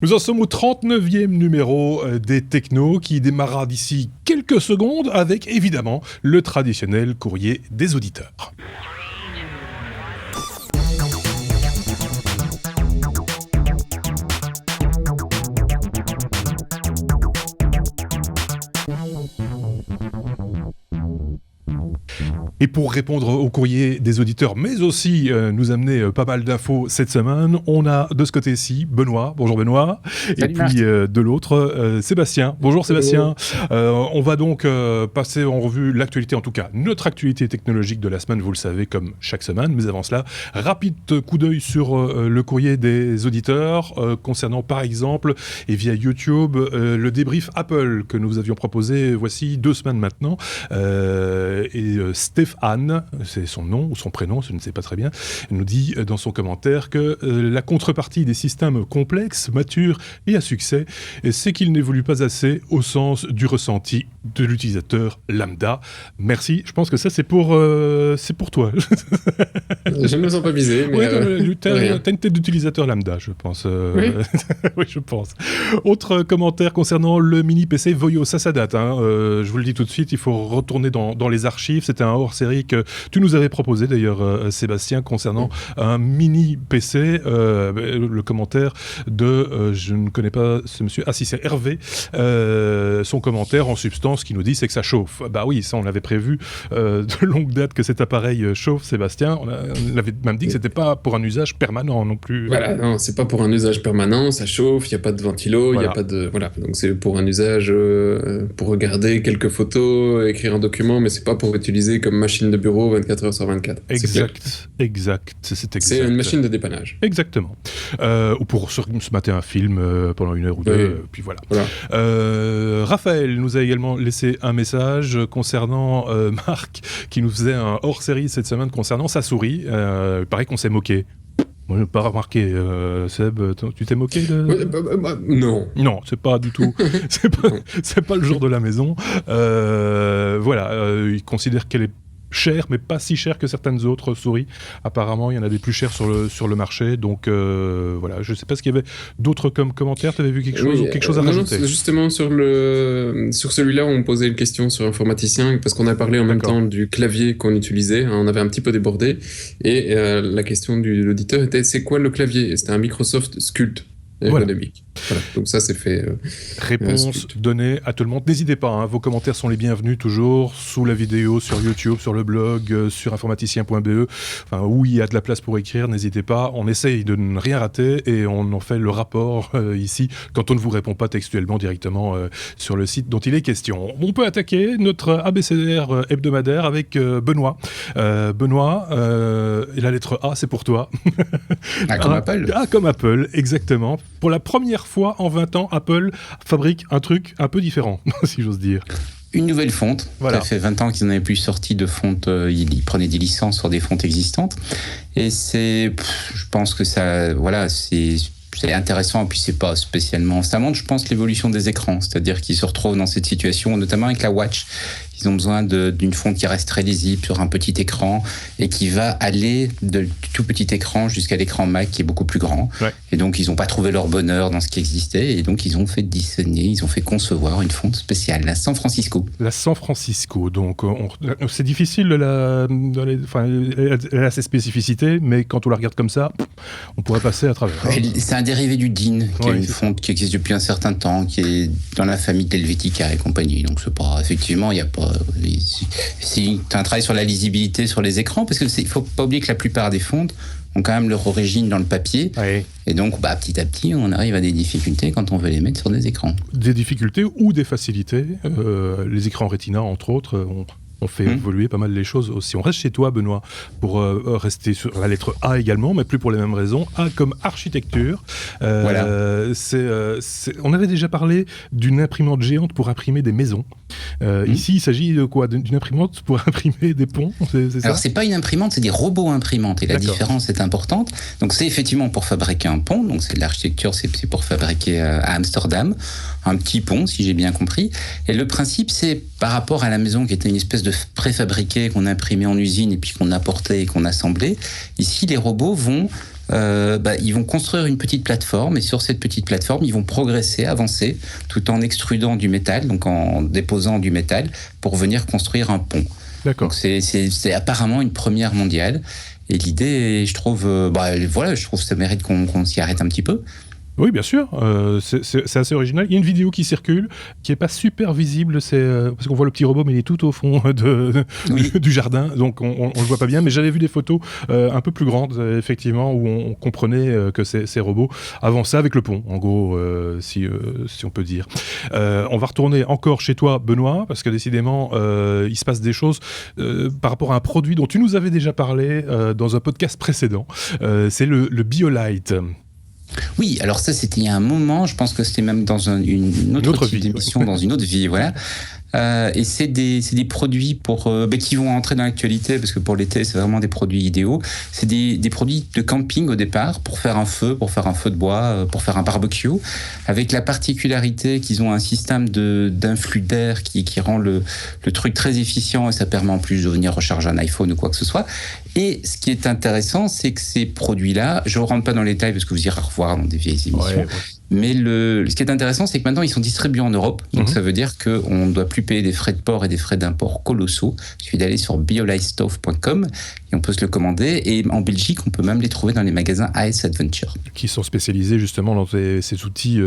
Nous en sommes au 39e numéro des Technos qui démarrera d'ici quelques secondes avec évidemment le traditionnel courrier des auditeurs. Et pour répondre au courrier des auditeurs, mais aussi nous amener pas mal d'infos cette semaine, on a de ce côté-ci Benoît. Bonjour Benoît. Salut, et puis de l'autre, Sébastien. Bonjour Sébastien. On va donc passer en revue l'actualité, en tout cas notre actualité technologique de la semaine, vous le savez, comme chaque semaine. Mais avant cela, rapide coup d'œil sur le courrier des auditeurs concernant par exemple, et via YouTube, le débrief Apple que nous avions proposé voici 2 semaines maintenant. Stéphane, c'est son nom ou son prénom, je ne sais pas très bien, nous dit dans son commentaire que la contrepartie des systèmes complexes, matures et à succès, c'est qu'ils n'évoluent pas assez au sens du ressenti de l'utilisateur lambda. Merci, je pense que ça c'est pour toi. Je ne me sens pas visé, mais t'as une tête d'utilisateur lambda, je pense. Oui. Oui, je pense. Autre commentaire concernant le mini PC Voyo, ça date. Je vous le dis tout de suite, il faut retourner dans les archives. C'était un hors-série que tu nous avais proposé d'ailleurs, Sébastien, concernant un mini PC. Le commentaire de, je ne connais pas ce monsieur, si c'est Hervé, son commentaire en substance qui nous dit c'est que ça chauffe. Bah oui, ça on l'avait prévu de longue date que cet appareil chauffe, Sébastien. On avait même dit que c'était pas pour un usage permanent non plus. Voilà, non, c'est pas pour un usage permanent, ça chauffe, il n'y a pas de ventilo, il n'y a pas de... Voilà, donc c'est pour un usage pour regarder quelques photos, écrire un document, mais c'est pas pour utiliser comme machine de bureau 24 heures sur 24. Exact. C'est une machine de dépannage. Exactement. Ou pour se mater un film pendant 1 heure ou 2, puis voilà. Raphaël nous a également laissé un message concernant Marc, qui nous faisait un hors-série cette semaine concernant sa souris. Il paraît qu'on s'est moqué. Moi, je n'ai pas remarqué. Seb, tu t'es moqué de... Non. Non, c'est pas du tout. c'est pas le jour de la maison. Il considère qu'elle est chère, mais pas si chère que certaines autres souris. Apparemment, il y en a des plus chères sur le marché. Donc, voilà. Je ne sais pas ce qu'il y avait d'autres comme commentaires. Tu avais vu quelque chose à rajouter? Non, justement, sur celui-là, on posait une question sur informaticien, parce qu'on a parlé en même temps du clavier qu'on utilisait. On avait un petit peu débordé. Et la question de l'auditeur était, c'est quoi le clavier? Et c'était un Microsoft Sculpt. Ergonomique. Voilà. Donc ça c'est fait. Réponse donnée à tout le monde. N'hésitez pas, vos commentaires sont les bienvenus toujours sous la vidéo, sur YouTube, sur le blog, sur informaticien.be, où il y a de la place pour écrire. N'hésitez pas. On essaye de ne rien rater et on en fait le rapport ici quand on ne vous répond pas textuellement directement sur le site dont il est question. On peut attaquer notre ABCDR hebdomadaire avec Benoît. Benoît, et la lettre A, c'est pour toi. Comme Apple. Comme Apple, exactement. Pour la première fois en 20 ans, Apple fabrique un truc un peu différent, si j'ose dire. Une nouvelle fonte. Voilà. Ça fait 20 ans qu'ils n'avaient plus sorti de fonte. Ils prenaient des licences sur des fontes existantes. Et je pense que ça, voilà, c'est intéressant. Et puis c'est pas spécialement. Ça montre, je pense, l'évolution des écrans. C'est-à-dire qu'ils se retrouvent dans cette situation, notamment avec la Watch. Ils ont besoin d'une fonte qui reste très lisible sur un petit écran et qui va aller du tout petit écran jusqu'à l'écran Mac qui est beaucoup plus grand. Ouais. Et donc, ils n'ont pas trouvé leur bonheur dans ce qui existait. Et donc, ils ont fait concevoir une fonte spéciale, la San Francisco. La San Francisco. Donc, c'est difficile elle a ses spécificités, mais quand on la regarde comme ça, on pourrait passer à travers. C'est un dérivé du DIN, qui est une fonte qui existe depuis un certain temps, qui est dans la famille d'Helvetica et compagnie. Donc, c'est pas, effectivement, il n'y a pas. C'est un travail sur la lisibilité sur les écrans, parce qu'il ne faut pas oublier que la plupart des fontes ont quand même leur origine dans le papier. Oui. Et donc, petit à petit, on arrive à des difficultés quand on veut les mettre sur des écrans. Des difficultés ou des facilités. Les écrans Retina, entre autres, on fait évoluer pas mal les choses aussi. On reste chez toi, Benoît, pour rester sur la lettre A également, mais plus pour les mêmes raisons. A comme architecture. Voilà. On avait déjà parlé d'une imprimante géante pour imprimer des maisons. Ici, il s'agit de quoi? D'une imprimante pour imprimer des ponts, c'est ça? Alors, c'est pas une imprimante, c'est des robots imprimantes. Et la différence est importante. Donc, c'est effectivement pour fabriquer un pont. Donc, c'est de l'architecture, c'est pour fabriquer à Amsterdam un petit pont, si j'ai bien compris. Et le principe, c'est par rapport à la maison qui était une espèce de préfabriqué qu'on imprimait en usine et puis qu'on apportait et qu'on assemblait. Ici, les robots vont ils vont construire une petite plateforme et sur cette petite plateforme, ils vont progresser, avancer, tout en extrudant du métal, donc en déposant du métal pour venir construire un pont. D'accord. Donc c'est apparemment une première mondiale. Et l'idée, je trouve, je trouve que ça mérite qu'on s'y arrête un petit peu. Oui, bien sûr, c'est assez original. Il y a une vidéo qui circule, qui n'est pas super visible, parce qu'on voit le petit robot, mais il est tout au fond du jardin, donc on le voit pas bien. Mais j'avais vu des photos un peu plus grandes, effectivement, où on comprenait que ces robots avançaient avec le pont, en gros, si on peut dire. On va retourner encore chez toi, Benoît, parce que décidément, il se passe des choses par rapport à un produit dont tu nous avais déjà parlé dans un podcast précédent. C'est le BioLite. Oui, alors ça c'était il y a un moment, je pense que c'était même dans une autre type d'émission, dans une autre vie, voilà. Et c'est des produits qui vont entrer dans l'actualité, parce que pour l'été c'est vraiment des produits idéaux. C'est des produits de camping au départ, pour faire un feu de bois, pour faire un barbecue, avec la particularité qu'ils ont un système d'influx d'air qui rend le truc très efficient, et ça permet en plus de venir recharger un iPhone ou quoi que ce soit. Et ce qui est intéressant, c'est que ces produits-là, je ne rentre pas dans les détails parce que vous irez revoir dans des vieilles émissions, mais ce qui est intéressant, c'est que maintenant ils sont distribués en Europe, donc ça veut dire qu'on ne doit plus payer des frais de port et des frais d'import colossaux. Il suffit d'aller sur biolitestove.com et on peut se le commander, et en Belgique on peut même les trouver dans les magasins AS Adventure. Qui sont spécialisés justement dans ces outils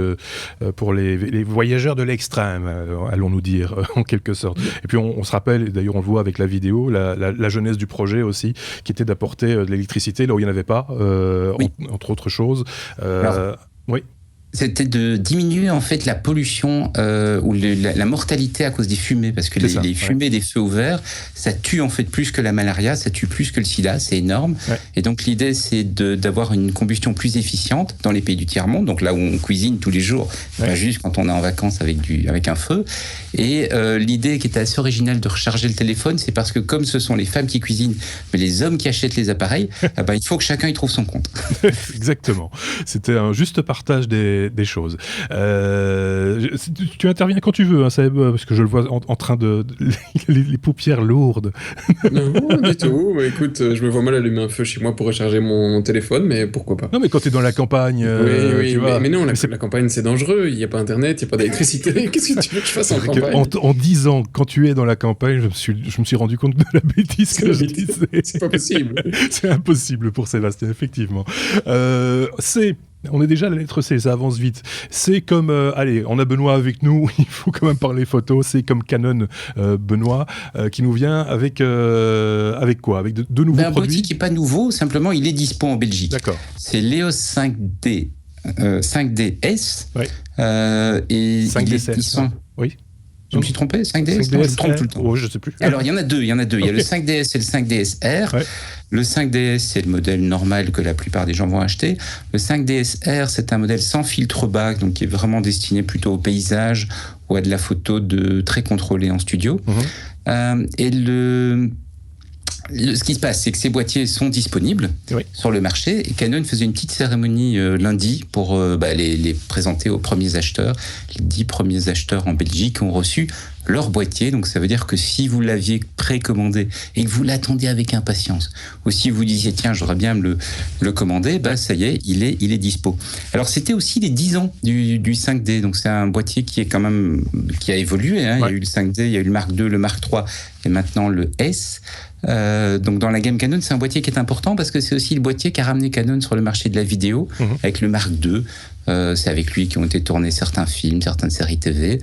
pour les voyageurs de l'extrême, allons-nous dire, en quelque sorte. Et puis on se rappelle, et d'ailleurs on le voit avec la vidéo, la jeunesse du projet aussi, qui était d'apporter de l'électricité là où il n'y en avait pas, entre autres choses. Oui. C'était de diminuer en fait la pollution ou la mortalité à cause des fumées, parce que les fumées des feux ouverts, ça tue en fait plus que la malaria, ça tue plus que le sida, c'est énorme. Et donc l'idée c'est d'avoir une combustion plus efficiente dans les pays du tiers-monde, donc là où on cuisine tous les jours, pas juste quand on est en vacances avec un feu. Et l'idée qui était assez originale de recharger le téléphone, c'est parce que comme ce sont les femmes qui cuisinent, mais les hommes qui achètent les appareils, il faut que chacun y trouve son compte. Exactement. C'était un juste partage des choses. Tu interviens quand tu veux, hein, Saeb, parce que je le vois en train de les paupières lourdes. Non, du tout. Mais écoute, je me vois mal allumer un feu chez moi pour recharger mon téléphone, mais pourquoi pas. Non, mais quand tu es dans la campagne, tu vois. Mais non, la campagne c'est dangereux. Il n'y a pas internet, il n'y a pas d'électricité. Qu'est-ce que tu veux que je fasse en campagne? En 10 ans, quand tu es dans la campagne, je me suis rendu compte de la bêtise que je disais. C'est pas possible. C'est impossible pour Sébastien, effectivement. On est déjà à la lettre C, ça avance vite. C'est comme, allez, on a Benoît avec nous, il faut quand même parler photo. C'est comme Canon, Benoît, qui nous vient avec quoi? Avec de nouveaux produits. Un produit qui n'est pas nouveau, simplement il est dispo en Belgique. D'accord. C'est l'EOS 5D. 5DS. Oui. Et 5DS. Oui. Je me suis trompé, 5DS, je me trompe tout le temps. Oh, je sais plus. Alors, il y en a deux. Il y a le 5DS et le 5DS R. Ouais. Le 5DS, c'est le modèle normal que la plupart des gens vont acheter. Le 5DS R, c'est un modèle sans filtre bas, donc qui est vraiment destiné plutôt au paysage ou à de la photo très contrôlée en studio. Et ce qui se passe, c'est que ces boîtiers sont disponibles sur le marché, et Canon faisait une petite cérémonie lundi pour les présenter aux premiers acheteurs. Les 10 premiers acheteurs en Belgique ont reçu leur boîtier, donc ça veut dire que si vous l'aviez précommandé et que vous l'attendiez avec impatience, ou si vous disiez tiens j'aurais bien le commander, ça y est, il est dispo. Alors c'était aussi les 10 ans du 5D, donc c'est un boîtier qui a évolué, hein. Il y a eu le 5D, il y a eu le Mark II, le Mark III et maintenant le S. Donc dans la gamme Canon, c'est un boîtier qui est important parce que c'est aussi le boîtier qui a ramené Canon sur le marché de la vidéo avec le Mark II. C'est avec lui qu'ont été tournés certains films, certaines séries TV.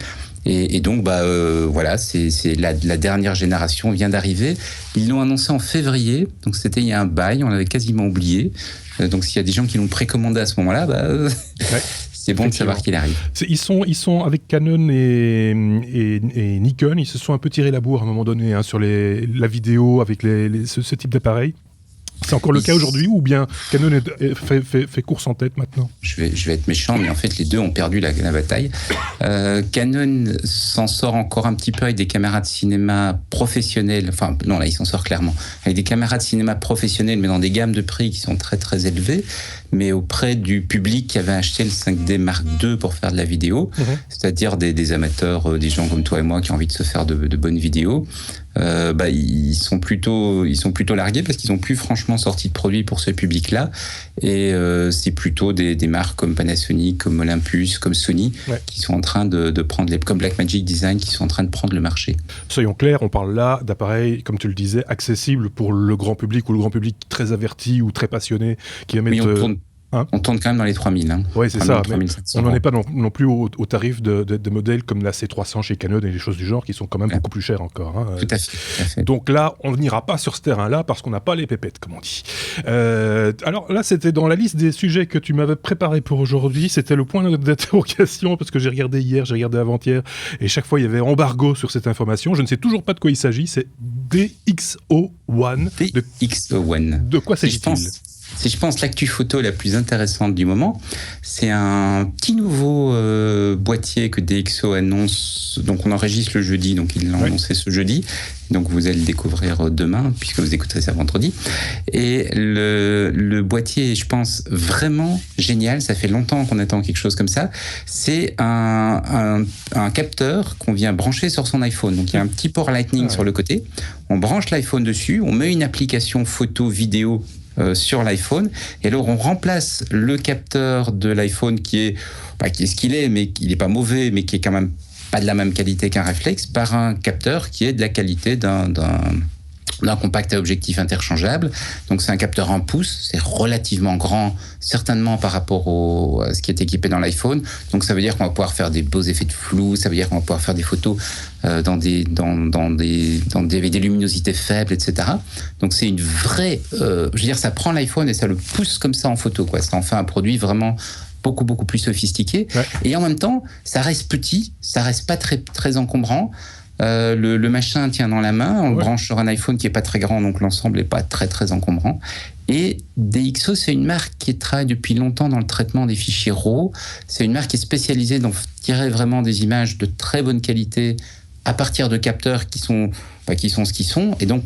Et donc, voilà, c'est la dernière génération vient d'arriver. Ils l'ont annoncé en février, donc c'était il y a un bail, on l'avait quasiment oublié. Donc s'il y a des gens qui l'ont précommandé à ce moment-là, c'est bon de savoir qu'il arrive. Ils sont avec Canon et Nikon, ils se sont un peu tirés la bourre à un moment donné sur la vidéo avec ce type d'appareil. C'est encore le cas aujourd'hui, ou bien Canon fait course en tête maintenant? Je vais être méchant, mais en fait les deux ont perdu la bataille. Canon s'en sort encore un petit peu avec des caméras de cinéma professionnelles. Enfin non, là il s'en sort clairement avec des caméras de cinéma professionnelles, mais dans des gammes de prix qui sont très très élevées. mais auprès du public qui avait acheté le 5D Mark II pour faire de la vidéo, c'est-à-dire des amateurs, des gens comme toi et moi qui ont envie de se faire de bonnes vidéos. Ils sont plutôt largués parce qu'ils n'ont plus franchement sorti de produits pour ce public-là, et c'est plutôt des marques comme Panasonic, comme Olympus, comme Sony qui sont en train de prendre comme Blackmagic Design, qui sont en train de prendre le marché. Soyons clairs, on parle là d'appareils, comme tu le disais, accessibles pour le grand public, ou le grand public très averti ou très passionné qui va mettre... On tourne quand même dans les 3000. Oui, c'est ça. Mais on n'en est pas non plus au tarif de modèles comme la C300 chez Canon et des choses du genre qui sont quand même beaucoup plus chères encore. Tout à fait. Donc là, on n'ira pas sur ce terrain-là parce qu'on n'a pas les pépettes, comme on dit. Alors là, c'était dans la liste des sujets que tu m'avais préparé pour aujourd'hui. C'était le point d'interrogation parce que j'ai regardé hier, j'ai regardé avant-hier et chaque fois, il y avait embargo sur cette information. Je ne sais toujours pas de quoi il s'agit. C'est DxO1. DxO1. De quoi s'agit-il ? C'est, je pense, l'actu photo la plus intéressante du moment. C'est un petit nouveau boîtier que DxO annonce. Donc, on enregistre le jeudi, donc il l'a annoncé ce jeudi. Donc, vous allez le découvrir demain, puisque vous écouterez ça vendredi. Et le boîtier est, je pense, vraiment génial. Ça fait longtemps qu'on attend quelque chose comme ça. C'est un capteur qu'on vient brancher sur son iPhone. Donc, il y a un petit port Lightning sur le côté. On branche l'iPhone dessus. On met une application photo, vidéo sur l'iPhone, et alors on remplace le capteur de l'iPhone qui est ce qu'il est, mais il n'est pas mauvais, mais qui est quand même pas de la même qualité qu'un réflexe, par un capteur qui est de la qualité d'un compact à objectif interchangeable. Donc c'est un capteur 1 pouce, c'est relativement grand, certainement par rapport à ce qui est équipé dans l'iPhone. Donc ça veut dire qu'on va pouvoir faire des beaux effets de flou, ça veut dire qu'on va pouvoir faire des photos avec des luminosités faibles, etc. Donc c'est une vraie... ça prend l'iPhone et ça le pousse comme ça en photo, quoi. Ça en fait un produit vraiment beaucoup plus sophistiqué. Et en même temps, ça reste petit, ça reste pas très, très encombrant. Le machin tient dans la main, on le branche sur un iPhone qui est pas très grand, donc l'ensemble est pas très très encombrant. Et DxO, c'est une marque qui travaille depuis longtemps dans le traitement des fichiers RAW. C'est une marque qui est spécialisée dans tirer vraiment des images de très bonne qualité à partir de capteurs qui sont ce qu'ils sont. Et donc,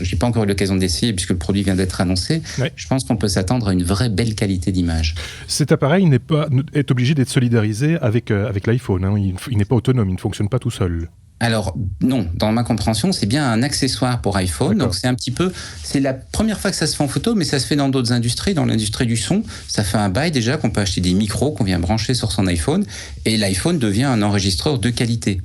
j'ai pas encore eu l'occasion d'essayer puisque le produit vient d'être annoncé. Je pense qu'on peut s'attendre à une vraie belle qualité d'image. Cet appareil est obligé d'être solidarisé avec l'iPhone. Il n'est pas autonome, il ne fonctionne pas tout seul. Alors non, dans ma compréhension, c'est bien un accessoire pour iPhone. Donc c'est la première fois que ça se fait en photo, mais ça se fait dans d'autres industries. Dans l'industrie du son, ça fait un bail déjà qu'on peut acheter des micros qu'on vient brancher sur son iPhone, et l'iPhone devient un enregistreur de qualité.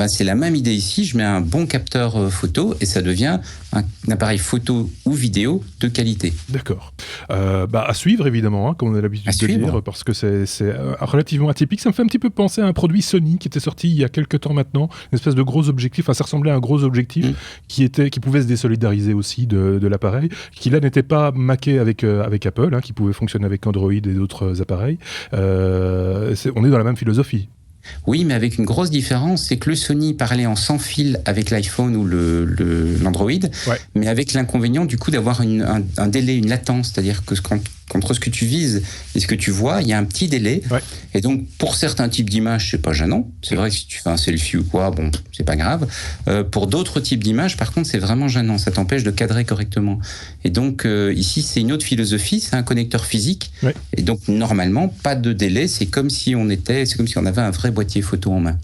C'est la même idée ici. Je mets un bon capteur photo et ça devient un appareil photo ou vidéo de qualité. D'accord. À suivre évidemment, comme on a l'habitude de dire, parce que c'est relativement atypique. Ça me fait un petit peu penser à un produit Sony qui était sorti il y a quelques temps maintenant, une espèce de gros objectif, ça ressemblait à un gros objectif qui pouvait se désolidariser aussi de l'appareil, qui là n'était pas maqué avec Apple, qui pouvait fonctionner avec Android et d'autres appareils. On est dans la même philosophie. Oui, mais avec une grosse différence, c'est que le Sony parlait en sans fil avec l'iPhone ou l'Android, mais avec l'inconvénient du coup d'avoir un délai, une latence, c'est-à-dire que entre ce que tu vises et ce que tu vois, il y a un petit délai. Et donc, pour certains types d'images, c'est pas gênant. C'est vrai que si tu fais un selfie ou quoi, bon, c'est pas grave. Pour d'autres types d'images, par contre, c'est vraiment gênant. Ça t'empêche de cadrer correctement. Et donc, ici, c'est une autre philosophie. C'est un connecteur physique. Et donc, normalement, pas de délai. C'est comme si on avait un vrai boîtier photo en main.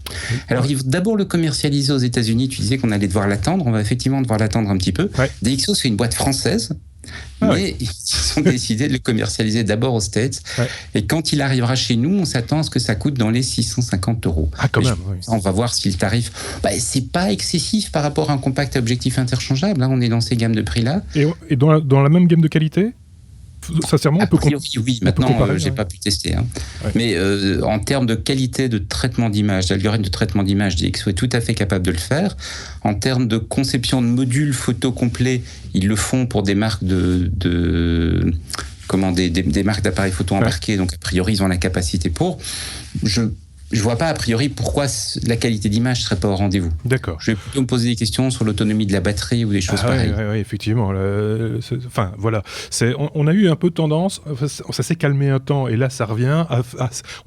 Alors, il faut d'abord le commercialiser aux États-Unis. Tu disais qu'on allait devoir l'attendre. On va effectivement devoir l'attendre un petit peu. DxO, c'est une boîte française. Mais ils ont décidé de le commercialiser d'abord aux States. Et quand il arrivera chez nous, on s'attend à ce que ça coûte dans les 650 €. On va voir si le tarif... c'est pas excessif par rapport à un compact à objectif interchangeable. On est dans ces gammes de prix-là. Et dans la même gamme de qualité ? Sincèrement, oui. Maintenant, j'ai pas pu tester. Mais en termes de qualité de traitement d'image, d'algorithme de traitement d'image, DxO est tout à fait capable de le faire. En termes de conception de modules photo complets, ils le font pour des marques des marques d'appareils photo embarqués. Donc, a priori, ils ont la capacité pour. je vois pas a priori pourquoi la qualité d'image serait pas au rendez-vous. D'accord. Je vais plutôt me poser des questions sur l'autonomie de la batterie ou des choses pareilles. Oui, effectivement. Enfin, voilà. On a eu un peu tendance, ça s'est calmé un temps, et là, ça revient.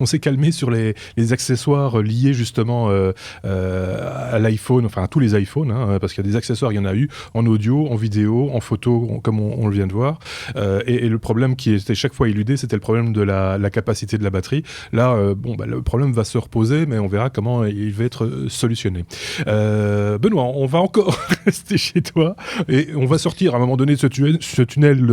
On s'est calmé sur les accessoires liés justement à l'iPhone, enfin à tous les iPhones, hein, parce qu'il y a des accessoires, il y en a eu en audio, en vidéo, en photo, comme on le vient de voir. Et le problème qui était chaque fois éludé, c'était le problème de la capacité de la batterie. Là, le problème va se reposer, mais on verra comment il va être solutionné. Benoît, on va encore rester chez toi et on va sortir à un moment donné de ce tunnel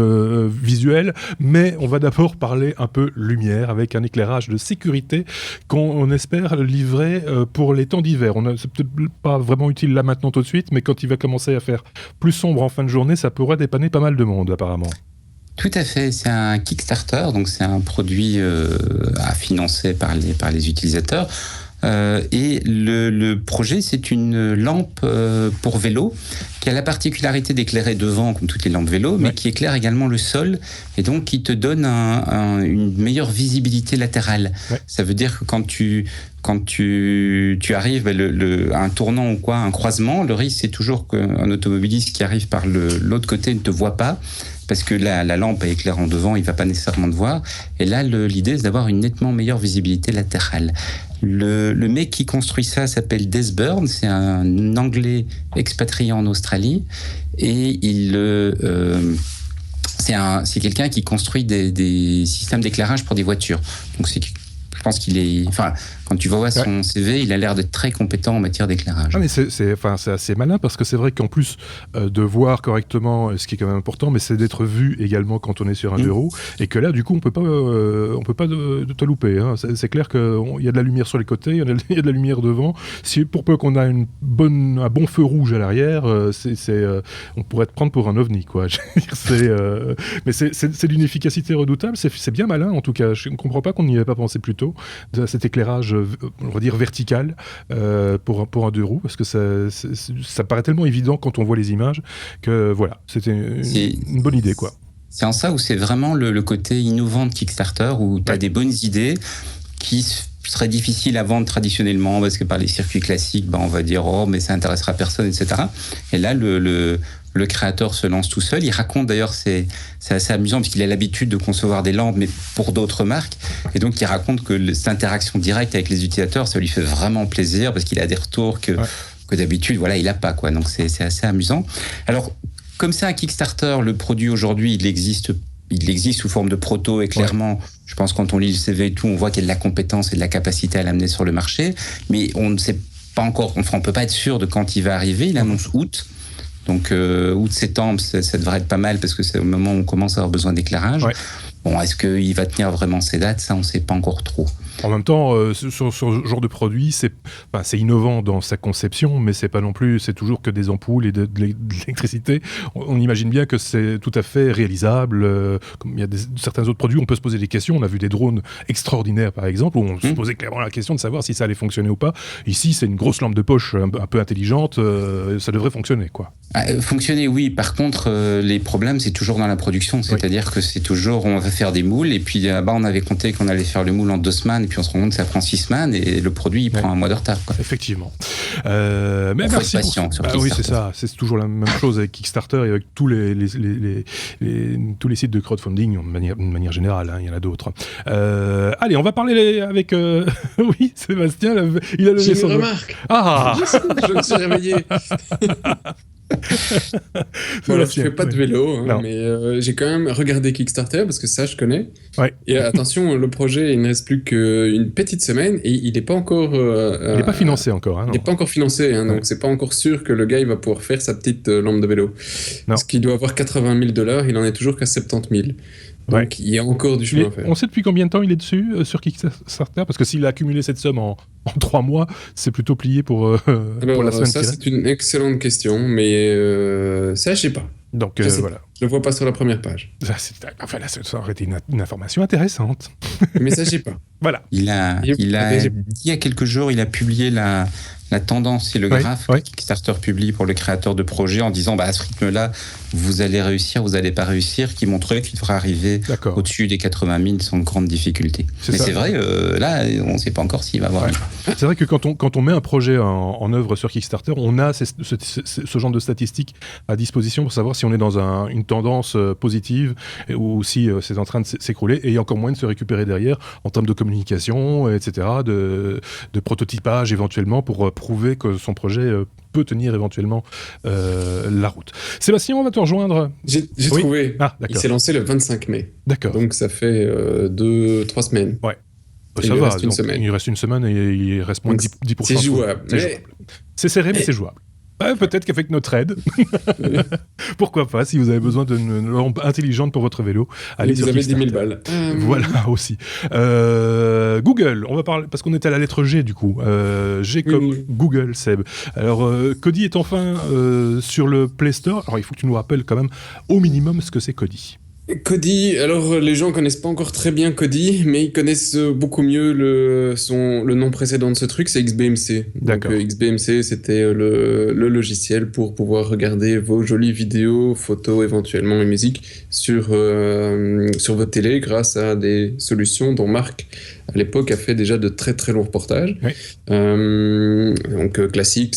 visuel, mais on va d'abord parler un peu lumière avec un éclairage de sécurité qu'on espère livrer pour les temps d'hiver. C'est peut-être pas vraiment utile là maintenant tout de suite, mais quand il va commencer à faire plus sombre en fin de journée, ça pourrait dépanner pas mal de monde apparemment. Tout à fait, c'est un Kickstarter, donc c'est un produit à financer par les utilisateurs. Et le projet, c'est une lampe pour vélo qui a la particularité d'éclairer devant, comme toutes les lampes vélo, mais qui éclaire également le sol et donc qui te donne une meilleure visibilité latérale. Ouais. Ça veut dire que quand tu arrives à un tournant ou quoi, un croisement, le risque c'est toujours qu'un automobiliste qui arrive par l'autre côté ne te voit pas, parce que la lampe est éclairant devant, il ne va pas nécessairement te voir. Et là, l'idée, c'est d'avoir une nettement meilleure visibilité latérale. Le mec qui construit ça s'appelle Des Burn, c'est un Anglais expatrié en Australie, et c'est quelqu'un qui construit des systèmes d'éclairage pour des voitures. Donc je pense qu'il est... Enfin, quand tu vois son CV, il a l'air d'être très compétent en matière d'éclairage. Ah, mais c'est assez malin, parce que c'est vrai qu'en plus de voir correctement, ce qui est quand même important, mais c'est d'être vu également quand on est sur un deux roues, et que là, du coup, on peut pas te louper. Hein. C'est clair qu'il y a de la lumière sur les côtés, il y a de la lumière devant. Pour peu qu'on a un bon feu rouge à l'arrière, on pourrait te prendre pour un ovni, quoi. Mais c'est d'une efficacité redoutable, c'est bien malin, en tout cas. Je ne comprends pas qu'on n'y avait pas pensé plus tôt, cet éclairage, on va dire vertical, pour un deux roues, parce que ça paraît tellement évident quand on voit les images que voilà, c'était une bonne idée, quoi. C'est en ça où c'est vraiment le côté innovant de Kickstarter, où tu as des bonnes idées qui seraient difficiles à vendre traditionnellement, parce que par les circuits classiques, on va dire mais ça intéressera personne, etc. Et là, le créateur se lance tout seul. Il raconte d'ailleurs, c'est assez amusant parce qu'il a l'habitude de concevoir des lampes, mais pour d'autres marques. Et donc, il raconte que cette interaction directe avec les utilisateurs, ça lui fait vraiment plaisir parce qu'il a des retours que d'habitude, voilà, il n'a pas, quoi. Donc, c'est assez amusant. Alors, comme c'est un Kickstarter, le produit aujourd'hui, il existe sous forme de proto, et clairement, je pense quand on lit le CV et tout, on voit qu'il y a de la compétence et de la capacité à l'amener sur le marché. Mais on ne sait pas encore, on ne peut pas être sûr de quand il va arriver. Il annonce août. Donc, août-septembre, ça devrait être pas mal parce que c'est au moment où on commence à avoir besoin d'éclairage. Ouais. Bon, est-ce qu'il va tenir vraiment ses dates ? Ça, on ne sait pas encore trop. En même temps, sur ce genre de produit, c'est innovant dans sa conception, mais c'est pas non plus, c'est toujours que des ampoules et de l'électricité. On imagine bien que c'est tout à fait réalisable. Comme il y a certains autres produits, on peut se poser des questions. On a vu des drones extraordinaires, par exemple, où on se posait clairement la question de savoir si ça allait fonctionner ou pas. Ici, c'est une grosse lampe de poche un peu intelligente. Ça devrait fonctionner, quoi. Fonctionner, oui. Par contre, les problèmes, c'est toujours dans la production. C'est-à-dire que c'est toujours, on va faire des moules, et puis on avait compté qu'on allait faire le moule en 2 semaines, et puis on se rend compte que ça prend 6 semaines, et le produit, il prend un mois de retard, quoi. Effectivement. Mais merci. Patient sur Kickstarter. Oui, c'est ça. C'est toujours la même chose avec Kickstarter et avec tous les sites de crowdfunding, de manière générale. Il y en a d'autres. Allez, on va parler avec... Oui, Sébastien, il a levé son... J'ai une remarque. Ah. Je me suis réveillé. Voilà, je fais pas de vélo, mais j'ai quand même regardé Kickstarter parce que ça je connais. Ouais. Et attention, le projet il ne reste plus qu'une petite semaine et il n'est pas encore. Il n'est pas financé encore. Il n'est pas encore financé, donc c'est pas encore sûr que le gars il va pouvoir faire sa petite lampe de vélo. Non. Parce qu'il doit avoir 80 000 $, il en est toujours qu'à 70 000. Donc il y a encore du chemin à faire. On sait depuis combien de temps il est dessus sur Kickstarter ? Parce que s'il a accumulé cette somme en 3 mois, c'est plutôt plié pour la semaine. Ça, c'est une excellente question, mais ça, je sais pas. Donc voilà. Je le vois pas sur la première page. Ça, ça aurait été une information intéressante. Mais ça, j'ai pas. Voilà. Il y a quelques jours, il a publié la tendance et le graphe que Kickstarter publie pour le créateur de projet en disant à ce rythme-là, vous allez réussir, vous n'allez pas réussir, qui montrait qu'il devrait arriver au-dessus des 80 000 sans grande difficulté. C'est vrai, là, on ne sait pas encore s'il va avoir. C'est vrai que quand on met un projet en œuvre sur Kickstarter, on a ce genre de statistiques à disposition pour savoir si on est dans une tendance positive ou si c'est en train de s'écrouler, et il y a encore moyen de se récupérer derrière en termes de communication, etc., de prototypage éventuellement pour prouver que son projet peut tenir éventuellement la route. Sébastien, on va te rejoindre. J'ai trouvé. Il s'est lancé le 25 mai. D'accord. Donc ça fait 2-3 semaines. Ouais. Ça va, il reste une semaine et il reste moins de 10%. C'est jouable. C'est serré, mais c'est jouable. Peut-être qu'avec notre aide, pourquoi pas, si vous avez besoin d'une lampe intelligente pour votre vélo, allez sur Kickstarter. Vous avez 10 000 balles. Voilà, aussi. Google, on va parler, parce qu'on est à la lettre G, du coup. G comme Google, Seb. Alors, Kodi est enfin sur le Play Store. Alors, il faut que tu nous rappelles quand même, au minimum, ce que c'est Kodi. Kodi, alors les gens connaissent pas encore très bien Kodi, mais ils connaissent beaucoup mieux le nom précédent de ce truc, c'est XBMC. D'accord. Donc, XBMC, c'était le logiciel pour pouvoir regarder vos jolies vidéos, photos éventuellement et musique sur votre télé grâce à des solutions dont Marc à l'époque a fait déjà de très très longs reportages. Oui. Donc classique,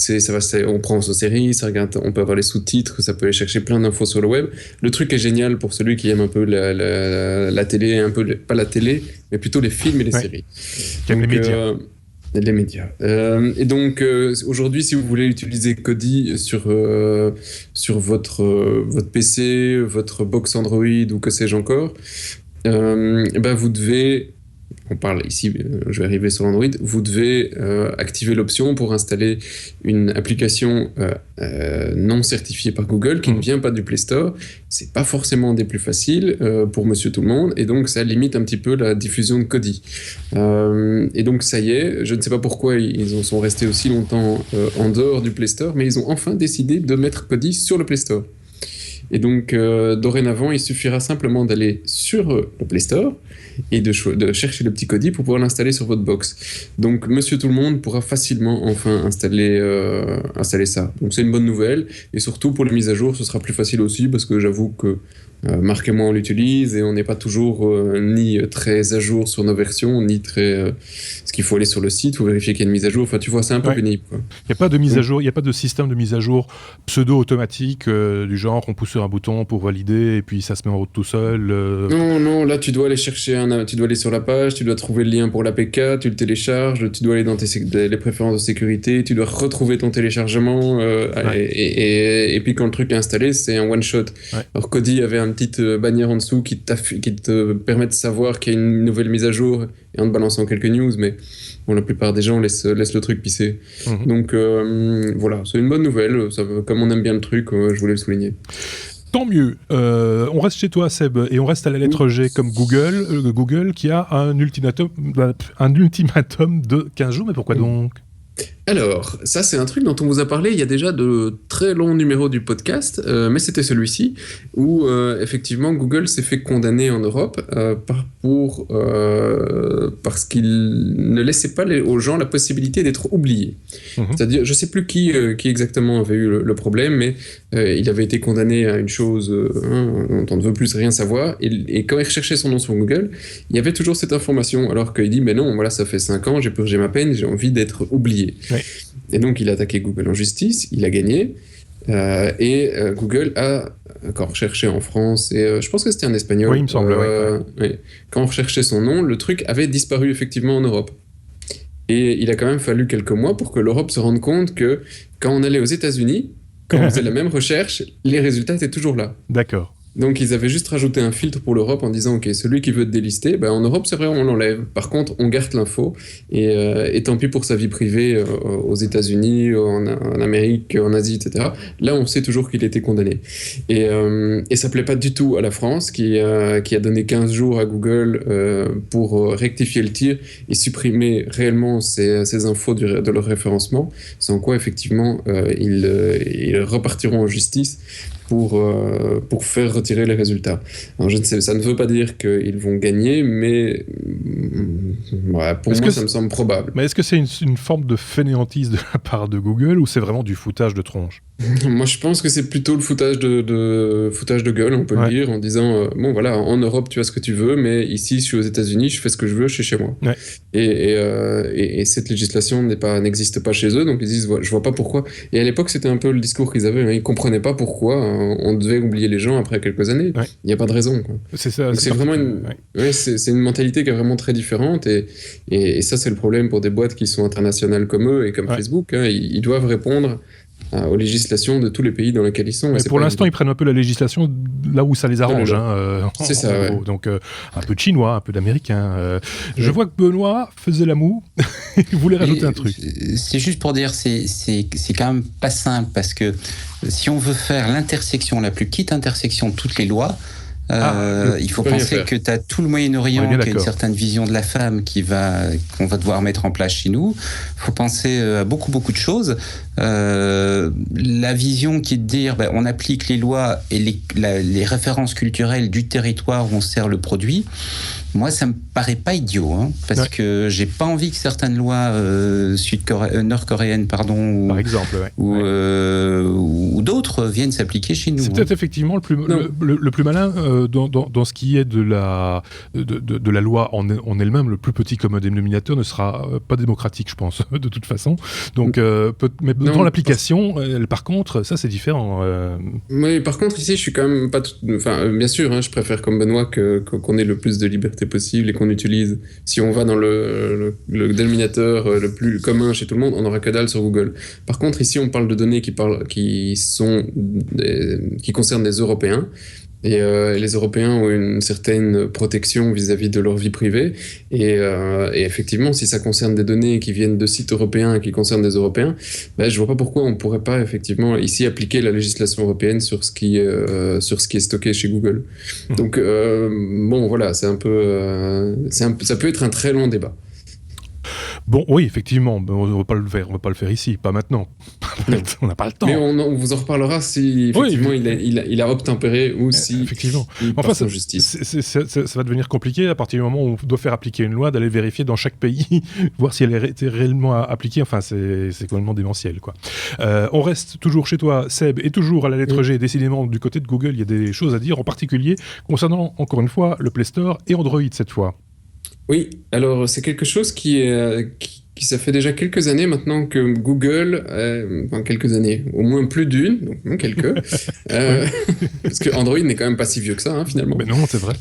on prend vos séries, ça regarde, on peut avoir les sous-titres, ça peut aller chercher plein d'infos sur le web. Le truc est génial pour celui qui aime un peu la télé, un peu pas la télé, mais plutôt les films et les séries. Qui aime les médias. Les médias. Et donc aujourd'hui, si vous voulez utiliser Kodi sur votre PC, votre box Android ou que sais-je encore, vous devez... On parle ici, je vais arriver sur Android, vous devez activer l'option pour installer une application non certifiée par Google qui ne vient pas du Play Store. C'est pas forcément des plus faciles pour Monsieur Tout le Monde, et donc ça limite un petit peu la diffusion de Kodi. Et donc ça y est, je ne sais pas pourquoi ils en sont restés aussi longtemps en dehors du Play Store, mais ils ont enfin décidé de mettre Kodi sur le Play Store. Et donc, dorénavant, il suffira simplement d'aller sur le Play Store et de chercher le petit Kodi pour pouvoir l'installer sur votre box. Donc, Monsieur Tout le Monde pourra facilement enfin installer ça. Donc, c'est une bonne nouvelle. Et surtout, pour les mises à jour, ce sera plus facile aussi parce que j'avoue que Marc et moi, on l'utilise et on n'est pas toujours ni très à jour sur nos versions, ni très... Parce qu'il faut aller sur le site, il faut vérifier qu'il y a une mise à jour. Enfin, tu vois, c'est un peu pénible. Il n'y a pas de mise à jour, il n'y a pas de système de mise à jour pseudo-automatique du genre on pousse sur un bouton pour valider et puis ça se met en route tout seul. Non, là, tu dois aller chercher tu dois aller sur la page, tu dois trouver le lien pour l'APK, tu le télécharges, tu dois aller dans les préférences de sécurité, tu dois retrouver ton téléchargement et puis quand le truc est installé, c'est un one-shot. Ouais. Alors, Kodi avait une petite bannière en dessous qui te permet de savoir qu'il y a une nouvelle mise à jour et en te balançant quelques news, mais bon, la plupart des gens laissent le truc pisser. Donc voilà, c'est une bonne nouvelle. Comme on aime bien le truc, je voulais le souligner. Tant mieux. On reste chez toi, Seb, et on reste à la lettre G comme Google. Google qui a un ultimatum de 15 jours, mais pourquoi donc ? Alors, ça c'est un truc dont on vous a parlé il y a déjà de très longs numéros du podcast, mais c'était celui-ci, où effectivement Google s'est fait condamner en Europe parce qu'il ne laissait pas aux gens la possibilité d'être oubliés. C'est-à-dire, je ne sais plus qui exactement avait eu le problème, mais il avait été condamné à une chose dont on ne veut plus rien savoir, et quand il recherchait son nom sur Google, il y avait toujours cette information, alors qu'il dit, mais non, voilà, ça fait 5 ans, j'ai purgé ma peine, j'ai envie d'être oublié. Ouais. Et donc il a attaqué Google en justice, il a gagné, et Google a, quand on recherchait en France, et je pense que c'était un espagnol, oui, il me semble, quand on recherchait son nom, le truc avait disparu effectivement en Europe. Et il a quand même fallu quelques mois pour que l'Europe se rende compte que quand on allait aux États-Unis, quand on faisait la même recherche, les résultats étaient toujours là. D'accord. Donc ils avaient juste rajouté un filtre pour l'Europe en disant ok, celui qui veut te délister, en Europe c'est vrai, on l'enlève. Par contre on garde l'info et tant pis pour sa vie privée aux États-Unis, en Amérique, en Asie, etc. Là on sait toujours qu'il était condamné. Et ça plaît pas du tout à la France qui a donné 15 jours à Google pour rectifier le tir et supprimer réellement ces infos de leur référencement, sans quoi effectivement ils repartiront en justice. pour faire retirer les résultats. Alors je ne sais, ça ne veut pas dire qu'ils vont gagner, mais pour moi, ça me semble probable. Mais est-ce que c'est une forme de fainéantise de la part de Google ou c'est vraiment du foutage de tronche ? Moi, je pense que c'est plutôt le foutage de gueule, on peut le dire, en disant bon voilà, en Europe tu as ce que tu veux, mais ici je suis aux États-Unis, je fais ce que je veux, je suis chez moi. Ouais. Et cette législation n'existe pas chez eux, donc ils disent je vois pas pourquoi. Et à l'époque, c'était un peu le discours qu'ils avaient, ils comprenaient pas pourquoi on devait oublier les gens après quelques années. Ouais. Il n'y a pas de raison, quoi. C'est ça. Donc c'est vraiment c'est une mentalité qui est vraiment très différente, et ça c'est le problème pour des boîtes qui sont internationales comme eux et comme Facebook. Ils doivent répondre aux législations de tous les pays dans lesquels ils sont. Mais pour l'instant, ils prennent un peu la législation là où ça les arrange. C'est ça, ouais. Donc, un peu de chinois, un peu d'américain. Je vois que Benoît faisait la moue. Il voulait rajouter un truc. C'est juste pour dire, c'est quand même pas simple, parce que si on veut faire l'intersection, la plus petite intersection de toutes les lois, il faut penser que tu as tout le Moyen-Orient qui a une certaine vision de la femme qu'on va devoir mettre en place chez nous. Il faut penser à beaucoup de choses. La vision qui est de dire on applique les lois et les références culturelles du territoire où on sert le produit. Moi, ça me paraît pas idiot, parce que j'ai pas envie que certaines lois nord-coréennes, par exemple, ou d'autres viennent s'appliquer chez nous. C'est peut-être effectivement le plus malin dans ce qui est de la loi en elle-même. Le plus petit common dénominateur ne sera pas démocratique, je pense, de toute façon. Donc, mais dans l'application, par contre, ça c'est différent. Oui, par contre, ici, je suis quand même pas. Bien sûr, je préfère comme Benoît qu'on ait le plus de liberté possible et qu'on utilise. Si on va dans le dénominateur le plus commun chez tout le monde, on n'aura que dalle sur Google. Par contre, ici, on parle de données qui concernent des Européens. Et les Européens ont une certaine protection vis-à-vis de leur vie privée. Et effectivement, si ça concerne des données qui viennent de sites européens et qui concernent des Européens, je vois pas pourquoi on ne pourrait pas effectivement ici appliquer la législation européenne sur ce qui est stocké chez Google. Donc voilà, c'est un peu, ça peut être un très long débat. Bon, oui, effectivement, on ne va pas le faire ici, pas maintenant. On n'a pas le temps. Mais on vous en reparlera si effectivement il a obtempéré ou si effectivement. Il passe en justice. Ça va devenir compliqué à partir du moment où on doit faire appliquer une loi, d'aller vérifier dans chaque pays, voir si elle a été réellement appliquée. Enfin, c'est complètement démentiel, quoi. On reste toujours chez toi, Seb, et toujours à la lettre G. Décidément, du côté de Google, il y a des choses à dire, en particulier concernant, encore une fois, le Play Store et Android cette fois. Oui, alors c'est quelque chose qui ça fait déjà quelques années maintenant que Google, quelques années, au moins plus d'une, donc quelques, parce que Android n'est quand même pas si vieux que ça, finalement. Mais non, c'est vrai.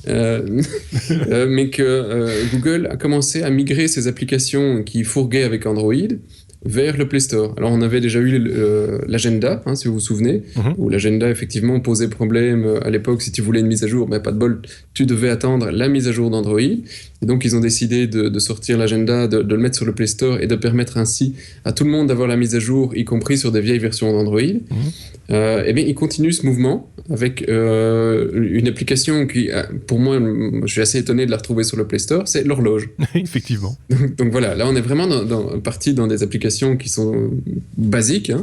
Mais que Google a commencé à migrer ses applications qui fourguaient avec Android vers le Play Store. Alors on avait déjà eu l'agenda, si vous vous souvenez, où l'agenda effectivement posait problème à l'époque. Si tu voulais une mise à jour, pas de bol, tu devais attendre la mise à jour d'Android. Et donc ils ont décidé de sortir l'agenda, de le mettre sur le Play Store et de permettre ainsi à tout le monde d'avoir la mise à jour, y compris sur des vieilles versions d'Android. Et bien ils continuent ce mouvement avec une application qui, pour moi, je suis assez étonné de la retrouver sur le Play Store, c'est l'horloge. Effectivement. Donc voilà, là on est vraiment parti dans des applications qui sont basiques,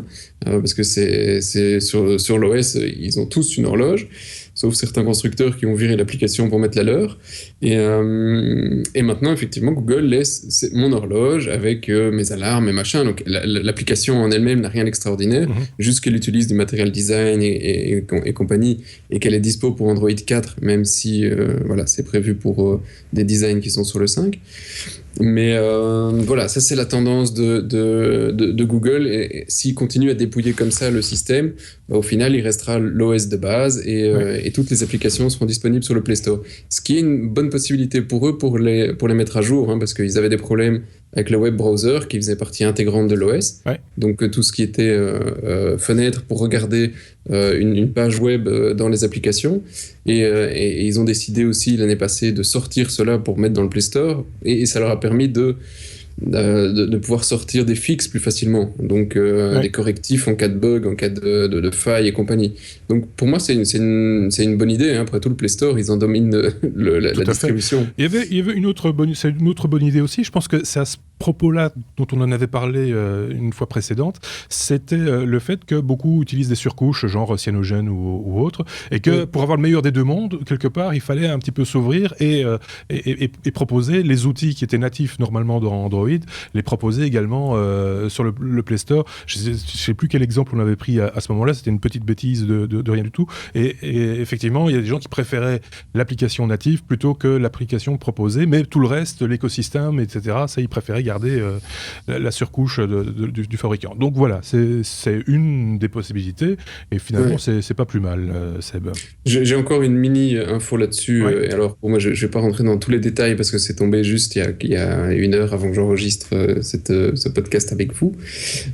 parce que c'est sur l'OS, ils ont tous une horloge, sauf certains constructeurs qui ont viré l'application pour mettre la leur. Et maintenant, effectivement, Google laisse mon horloge avec mes alarmes, mes machins. Donc l'application en elle-même n'a rien d'extraordinaire, juste qu'elle utilise du matériel design et compagnie, et qu'elle est dispo pour Android 4, même si c'est prévu pour des designs qui sont sur le 5. Mais voilà, ça c'est la tendance de Google, et s'ils continuent à dépouiller comme ça le système, au final il restera l'OS de base et toutes les applications seront disponibles sur le Play Store. Ce qui est une bonne possibilité pour eux pour les mettre à jour, parce qu'ils avaient des problèmes avec le web browser qui faisait partie intégrante de l'OS. Donc tout ce qui était fenêtre pour regarder une page web dans les applications. Et ils ont décidé aussi l'année passée de sortir cela pour mettre dans le Play Store, et ça leur a permis de pouvoir sortir des fixes plus facilement, donc des correctifs en cas de bug, en cas de faille et compagnie. Donc pour moi c'est une bonne idée, après tout le Play Store ils en dominent la distribution. Il y avait une autre bonne idée aussi, je pense que ça propos-là dont on en avait parlé une fois précédente, c'était le fait que beaucoup utilisent des surcouches, genre cyanogène ou autre, et que pour avoir le meilleur des deux mondes, quelque part, il fallait un petit peu s'ouvrir et proposer les outils qui étaient natifs normalement dans Android, les proposer également sur le Play Store. Je ne sais plus quel exemple on avait pris à ce moment-là, c'était une petite bêtise de rien du tout. Et effectivement, il y a des gens qui préféraient l'application native plutôt que l'application proposée, mais tout le reste, l'écosystème, etc., ça, ils préféraient garder la surcouche du fabricant. Donc voilà, c'est une des possibilités, et finalement, c'est pas plus mal, Seb. J'ai encore une mini info là-dessus. Ouais. Et alors, pour moi, je vais pas rentrer dans tous les détails parce que c'est tombé juste il y a 1 heure avant que j'enregistre ce podcast avec vous.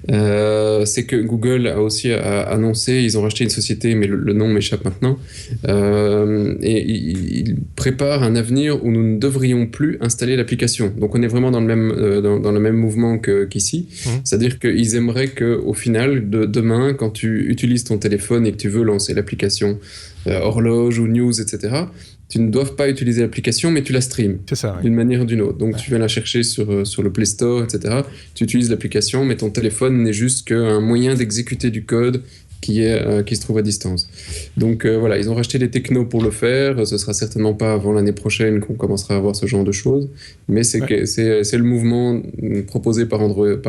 C'est que Google a aussi annoncé, ils ont racheté une société, mais le nom m'échappe maintenant, et ils préparent un avenir où nous ne devrions plus installer l'application. Donc on est vraiment dans le même mouvement qu'ici. C'est-à-dire qu'ils aimeraient qu'au final, demain, quand tu utilises ton téléphone et que tu veux lancer l'application horloge ou news, etc., tu ne dois pas utiliser l'application, mais tu la streams d'une manière ou d'une autre. Donc tu viens la chercher sur le Play Store, etc. Tu utilises l'application, mais ton téléphone n'est juste qu'un moyen d'exécuter du code qui se trouve à distance. Donc voilà, ils ont racheté les technos pour le faire. Ce sera certainement pas avant l'année prochaine qu'on commencera à voir ce genre de choses, mais c'est le mouvement proposé par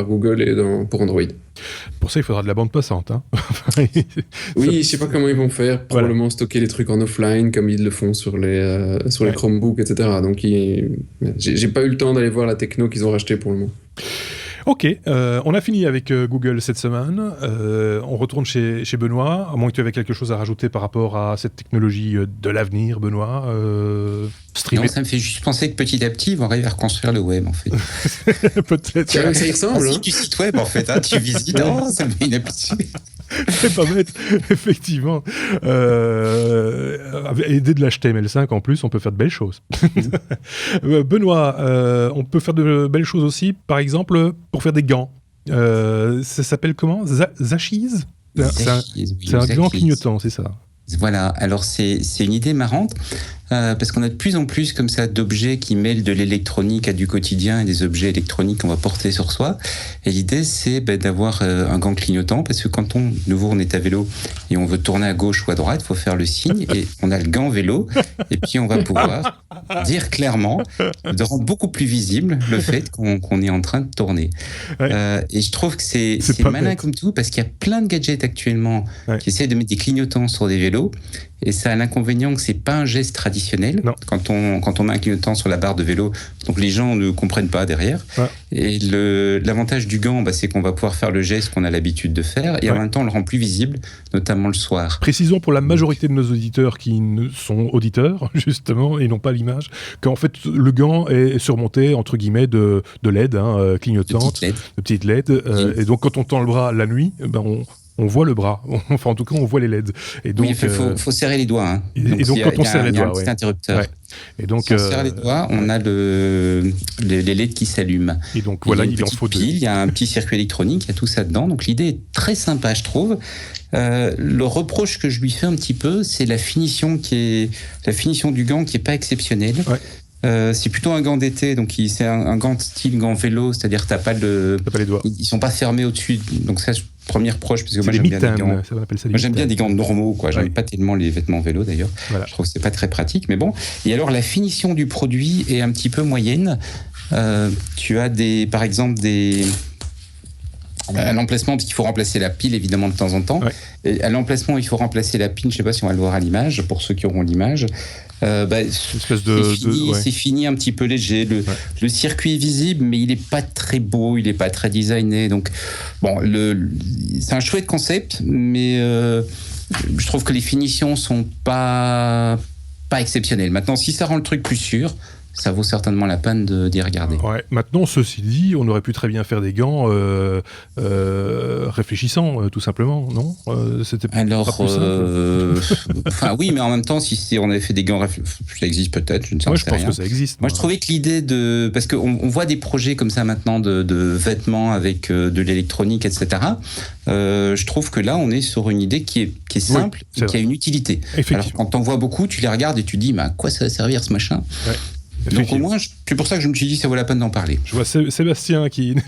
Google pour Android. Pour ça, il faudra de la bande passante. Hein. Oui, je sais pas comment ils vont faire. Probablement stocker les trucs en offline comme ils le font sur les Chromebooks, etc. Donc j'ai pas eu le temps d'aller voir la techno qu'ils ont racheté pour le moment. Ok, on a fini avec Google cette semaine. On retourne chez Benoît, à moins que tu aies quelque chose à rajouter par rapport à cette technologie de l'avenir, Benoît. Non, ça me fait juste penser que petit à petit, ils vont arriver à reconstruire le web, en fait. Peut-être. Ça y ressemble. C'est du site web, en fait. Hein, tu visites, ça me met une appli. C'est pas bête, effectivement. Aider de l'HTML5 en plus, on peut faire de belles choses. Benoît, on peut faire de belles choses aussi, par exemple, pour faire des gants. Ça s'appelle comment ? Zachiz ? C'est un gant clignotant, c'est ça. Voilà, alors c'est une idée marrante, parce qu'on a de plus en plus comme ça d'objets qui mêlent de l'électronique à du quotidien et des objets électroniques qu'on va porter sur soi. Et l'idée, c'est d'avoir un gant clignotant, parce que quand on est à vélo et on veut tourner à gauche ou à droite, il faut faire le signe, et on a le gant vélo, et puis on va pouvoir dire clairement, de rendre beaucoup plus visible le fait qu'on est en train de tourner. Ouais. Et je trouve que c'est malin bête. Comme tout, parce qu'il y a plein de gadgets actuellement qui essaient de mettre des clignotants sur des vélos, et ça a l'inconvénient que c'est pas un geste traditionnel. Non. Quand on met un clignotant sur la barre de vélo, donc les gens ne comprennent pas derrière. Ouais. Et l'avantage du gant, c'est qu'on va pouvoir faire le geste qu'on a l'habitude de faire, et en même temps on le rend plus visible, notamment le soir. Précisons pour la majorité de nos auditeurs qui sont auditeurs justement et n'ont pas l'image, qu'en fait le gant est surmonté entre guillemets de LED clignotantes, de petites LED, et donc quand on tend le bras la nuit, on voit le bras, enfin en tout cas on voit les LED. Et donc, oui, il faut serrer les doigts. Hein. Et donc quand on serre les doigts, il y a un petit interrupteur. Ouais. Et donc, si on serre les doigts, on a les LED qui s'allument. Et donc voilà, il en faut deux. Il y a un petit circuit électronique, il y a tout ça dedans. Donc l'idée est très sympa, je trouve. Le reproche que je lui fais un petit peu, c'est la finition du gant qui est pas exceptionnelle. Ouais. C'est plutôt un gant d'été, donc c'est un gant style gant vélo, c'est-à-dire que t'as pas les doigts. Ils sont pas fermés au-dessus, donc ça, première proche, parce que moi j'aime bien des gants. J'aime bien des gants normaux, quoi. J'aime pas tellement les vêtements vélo d'ailleurs. Voilà. Je trouve que c'est pas très pratique, mais bon. Et alors la finition du produit est un petit peu moyenne. Tu as par exemple à l'emplacement, parce qu'il faut remplacer la pile évidemment de temps en temps. Ouais. Et à l'emplacement, il faut remplacer la pile. Je sais pas si on va le voir à l'image, pour ceux qui auront l'image. C'est fini, un petit peu léger. Le circuit est visible, mais il n'est pas très beau, il n'est pas très designé. Donc, bon, c'est un chouette concept, mais je trouve que les finitions sont pas exceptionnelles. Maintenant, si ça rend le truc plus sûr, ça vaut certainement la peine d'y regarder. Ouais. Maintenant, ceci dit, on aurait pu très bien faire des gants réfléchissants, tout simplement, non ? C'était pas plus simple. Enfin oui, mais en même temps, si on avait fait des gants ça existe peut-être, je ne sais pas. Je pense que ça existe. Moi, je trouvais que l'idée parce qu'on voit des projets comme ça maintenant de vêtements avec de l'électronique, etc. Je trouve que là, on est sur une idée qui est simple, et qui a une utilité. Alors quand t'en vois beaucoup, tu les regardes et tu dis, à quoi ça va servir ce machin ? Ouais. Donc au moins, c'est pour ça que je me suis dit ça vaut la peine d'en parler. Je vois Sébastien qui n'est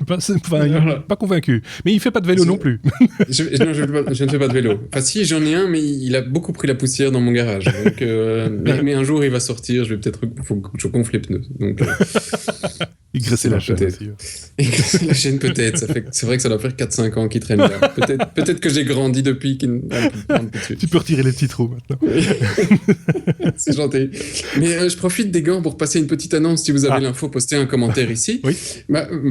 pas convaincu, mais il fait pas de vélo non plus. je ne fais pas de vélo. Enfin si, j'en ai un, mais il a beaucoup pris la poussière dans mon garage. Donc, mais un jour il va sortir, je vais peut-être je gonfle les pneus. Donc il graissait la chaîne aussi. Il graissait la chaîne peut-être. C'est vrai que ça doit faire 4-5 ans qu'il traîne là. Peut-être que j'ai grandi depuis qu'il Tu peux retirer les petits trous maintenant. C'est gentil. Mais je profite des gants pour passer une petite annonce. Si vous avez l'info, postez un commentaire ici. Oui.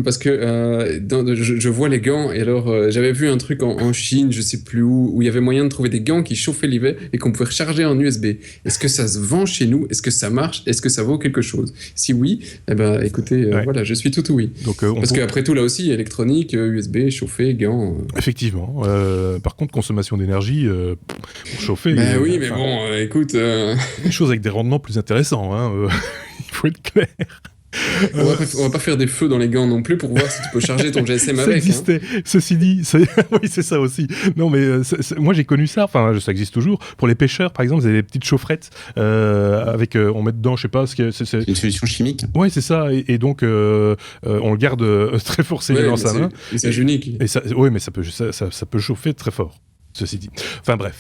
Parce que je vois les gants. Et alors, j'avais vu un truc en Chine, je sais plus où il y avait moyen de trouver des gants qui chauffaient l'hiver et qu'on pouvait recharger en USB. Est-ce que ça se vend chez nous? Est-ce que ça marche? Est-ce que ça vaut quelque chose? Si oui, écoutez, voilà, je suis tout oui. Donc, parce qu'après tout, là aussi, électronique, USB, chauffer, gants. Effectivement. Par contre, consommation d'énergie, pour chauffer. Oui, mais bon, écoute. Des choses avec des rendements plus intéressants, hein. Il faut être clair. On va pas faire des feux dans les gants non plus pour voir si tu peux charger ton GSM avec. Ça existait. Hein. Ceci dit, oui, c'est ça aussi. Non, mais moi j'ai connu ça. Enfin, ça existe toujours. Pour les pêcheurs, par exemple, vous avez des petites chaufferettes avec, on met dedans, je sais pas, c'est une solution chimique. Oui, c'est ça. Et donc, on le garde très forcément dans sa main. C'est unique. Oui, mais ça peut chauffer très fort. Ceci dit. Enfin bref,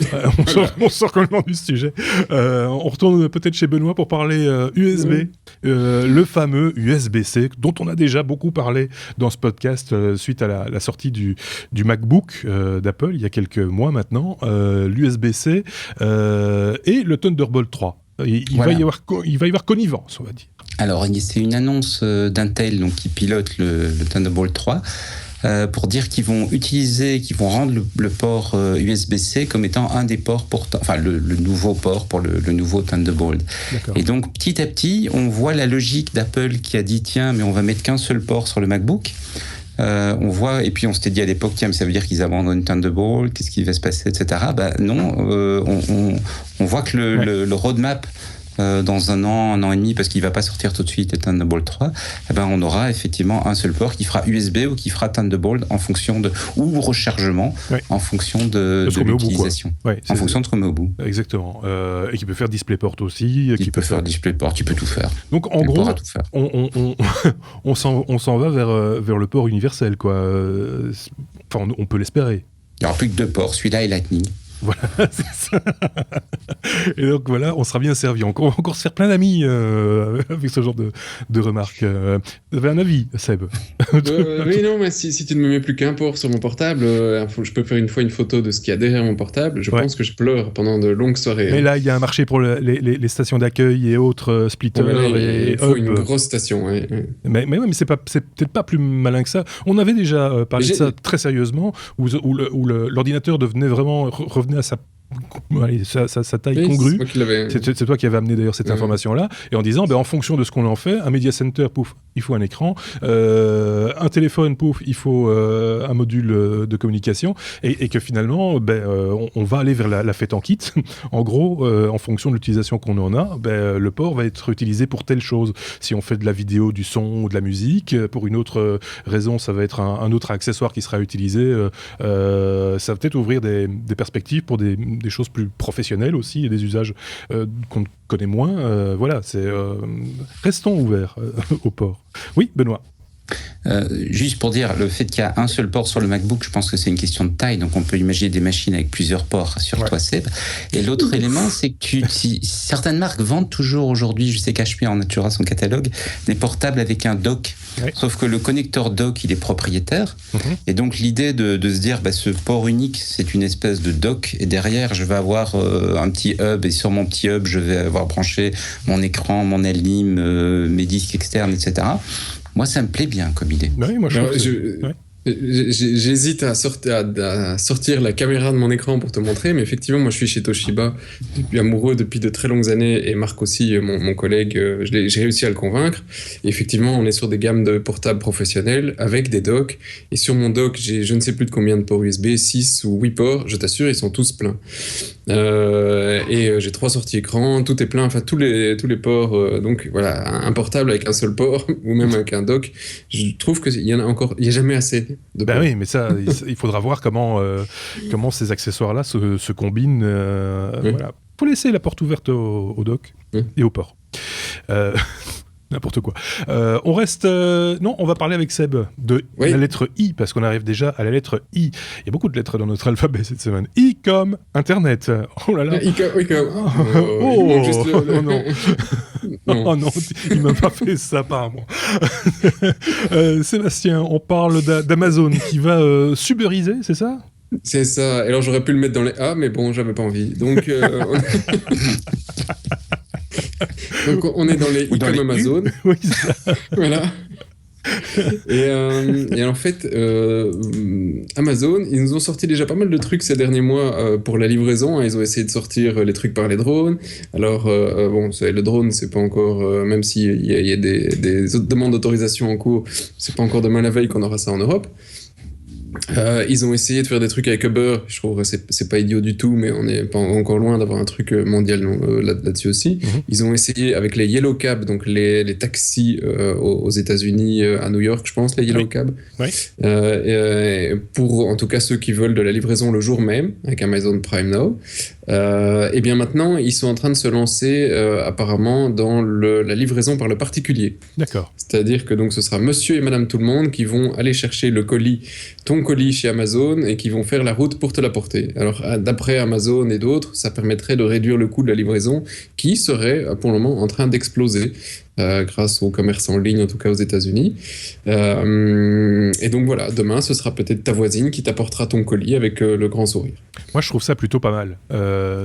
on sort complètement du sujet. On retourne peut-être chez Benoît pour parler USB, le fameux USB-C dont on a déjà beaucoup parlé dans ce podcast suite à la sortie du MacBook d'Apple il y a quelques mois maintenant, l'USB-C et le Thunderbolt 3. Il va y avoir connivence, on va dire. Alors, c'est une annonce d'Intel donc, qui pilote le Thunderbolt 3. Pour dire qu'ils vont rendre le port USB-C comme étant un des ports le nouveau port pour le nouveau Thunderbolt. D'accord. Et donc petit à petit, on voit la logique d'Apple qui a dit tiens, mais on va mettre qu'un seul port sur le MacBook. On voit, et puis on s'était dit à l'époque, tiens, mais ça veut dire qu'ils abandonnent Thunderbolt, qu'est-ce qui va se passer, etc. Non, on voit que le roadmap dans un an et demi, parce qu'il ne va pas sortir tout de suite le Thunderbolt 3, on aura effectivement un seul port qui fera USB ou qui fera Thunderbolt en fonction ou rechargement en fonction de l'utilisation. En fonction de ce qu'on met au bout. Exactement. Et qui peut faire DisplayPort aussi. Qui peut faire DisplayPort, qui peut tout faire. Donc en gros, on s'en va vers le port universel, quoi. Enfin, on peut l'espérer. Il n'y aura plus que 2 ports, celui-là et Lightning. Voilà, c'est ça. Et donc voilà, on sera bien servi. On va encore se faire plein d'amis avec ce genre de remarques. Vous avez un avis, Seb? Oui, non, mais si tu ne me mets plus qu'un port sur mon portable, je peux faire une fois une photo de ce qu'il y a derrière mon portable. Je pense que je pleure pendant de longues soirées. Mais là, il y a un marché pour les stations d'accueil et autres splitters. Il faut une grosse station. Ouais. Mais c'est peut-être pas plus malin que ça. On avait déjà parlé de ça très sérieusement, où l'ordinateur devenait vraiment revenait à sa taille congrue. C'est toi qui avais amené d'ailleurs cette information-là, et en disant, en fonction de ce qu'on en fait, un media center, pouf, il faut un écran, un téléphone, pouf, il faut un module de communication, et que finalement, on va aller vers la fête en kit. En gros, en fonction de l'utilisation qu'on en a, le port va être utilisé pour telle chose. Si on fait de la vidéo, du son ou de la musique, pour une autre raison, ça va être un autre accessoire qui sera utilisé. Ça va peut-être ouvrir des perspectives pour des choses plus professionnelles aussi et des usages qu'on connaît moins. Voilà, restons ouverts au port. Oui, Benoît. Juste pour dire, le fait qu'il y a un seul port sur le MacBook, je pense que c'est une question de taille, donc on peut imaginer des machines avec plusieurs ports, rassure-toi Seb. Et l'autre élément, c'est que certaines marques vendent toujours aujourd'hui, je sais qu'HP en a son catalogue, des portables avec un dock. Ouais. Sauf que le connecteur dock, il est propriétaire. Et donc l'idée de se dire, ce port unique, c'est une espèce de dock, et derrière, je vais avoir un petit hub, et sur mon petit hub, je vais avoir branché mon écran, mon LNIM, mes disques externes, etc. Moi, ça me plaît bien comme idée. Oui, moi, j'hésite à sortir la caméra de mon écran pour te montrer, mais effectivement, moi, je suis chez Toshiba, amoureux depuis de très longues années, et Marc aussi, mon collègue, j'ai réussi à le convaincre. Et effectivement, on est sur des gammes de portables professionnels avec des docks, et sur mon dock, j'ai je ne sais plus de combien de ports USB, 6 ou 8 ports, je t'assure, ils sont tous pleins. Et j'ai 3 sorties écran, tout est plein, enfin tous les ports, donc voilà, un portable avec un seul port, ou même avec un dock, je trouve qu'il y en a encore, il n'y a jamais assez. Oui, mais ça, il faudra voir comment ces accessoires-là se combinent. Voilà. Faut laisser la porte ouverte au dock et au port. N'importe quoi. On reste... non, on va parler avec Seb de la lettre I, parce qu'on arrive déjà à la lettre I. Il y a beaucoup de lettres dans notre alphabet cette semaine. I comme Internet. Oh là là. I comme... Oh non. Oh non, il m'a pas fait ça apparemment. Sébastien, on parle d'Amazon qui va suberiser, c'est ça ? C'est ça. Et alors j'aurais pu le mettre dans les A, mais bon, j'avais pas envie. Donc... Donc on est dans les I comme Amazon. Oui, c'est ça. Voilà. Et en fait, Amazon, ils nous ont sorti déjà pas mal de trucs ces derniers mois pour la livraison. Ils ont essayé de sortir les trucs par les drones. Alors, bon, le drone, c'est pas encore, même s'il y a des autres demandes d'autorisation en cours, c'est pas encore demain la veille qu'on aura ça en Europe. Ils ont essayé de faire des trucs avec Uber. Je trouve que c'est pas idiot du tout, mais on est pas encore loin d'avoir un truc mondial là-dessus aussi. Ils ont essayé avec les Yellow Cab, donc les taxis aux États-Unis, à New York, je pense, les Yellow Cab. Oui. Pour en tout cas ceux qui veulent de la livraison le jour même, avec Amazon Prime Now. Et bien maintenant, ils sont en train de se lancer apparemment dans la livraison par le particulier. D'accord. C'est-à-dire que donc ce sera monsieur et madame tout le monde qui vont aller chercher ton colis chez Amazon et qui vont faire la route pour te l'apporter. Alors d'après Amazon et d'autres, ça permettrait de réduire le coût de la livraison qui serait pour le moment en train d'exploser. Grâce au commerce en ligne, en tout cas aux États-Unis. Et donc voilà, demain, ce sera peut-être ta voisine qui t'apportera ton colis avec le grand sourire. Moi, je trouve ça plutôt pas mal,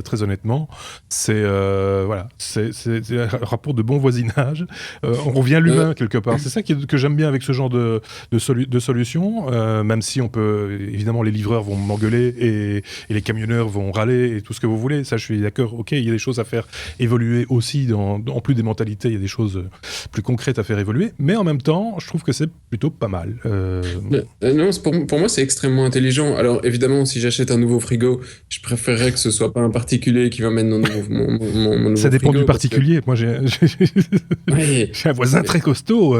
très honnêtement. C'est un rapport de bon voisinage. On revient à l'humain, quelque part. C'est ça que j'aime bien avec ce genre de solution, même si on peut... Évidemment, les livreurs vont m'engueuler et les camionneurs vont râler et tout ce que vous voulez. Ça, je suis d'accord. OK, il y a des choses à faire évoluer aussi. En plus des mentalités, il y a des choses plus concrètes à faire évoluer, mais en même temps, je trouve que c'est plutôt pas mal. Non, pour moi, c'est extrêmement intelligent. Alors, évidemment, si j'achète un nouveau frigo, je préférerais que ce soit pas un particulier qui m'amène mon nouveau ça dépend frigo, du particulier. Moi, j'ai un voisin très costaud.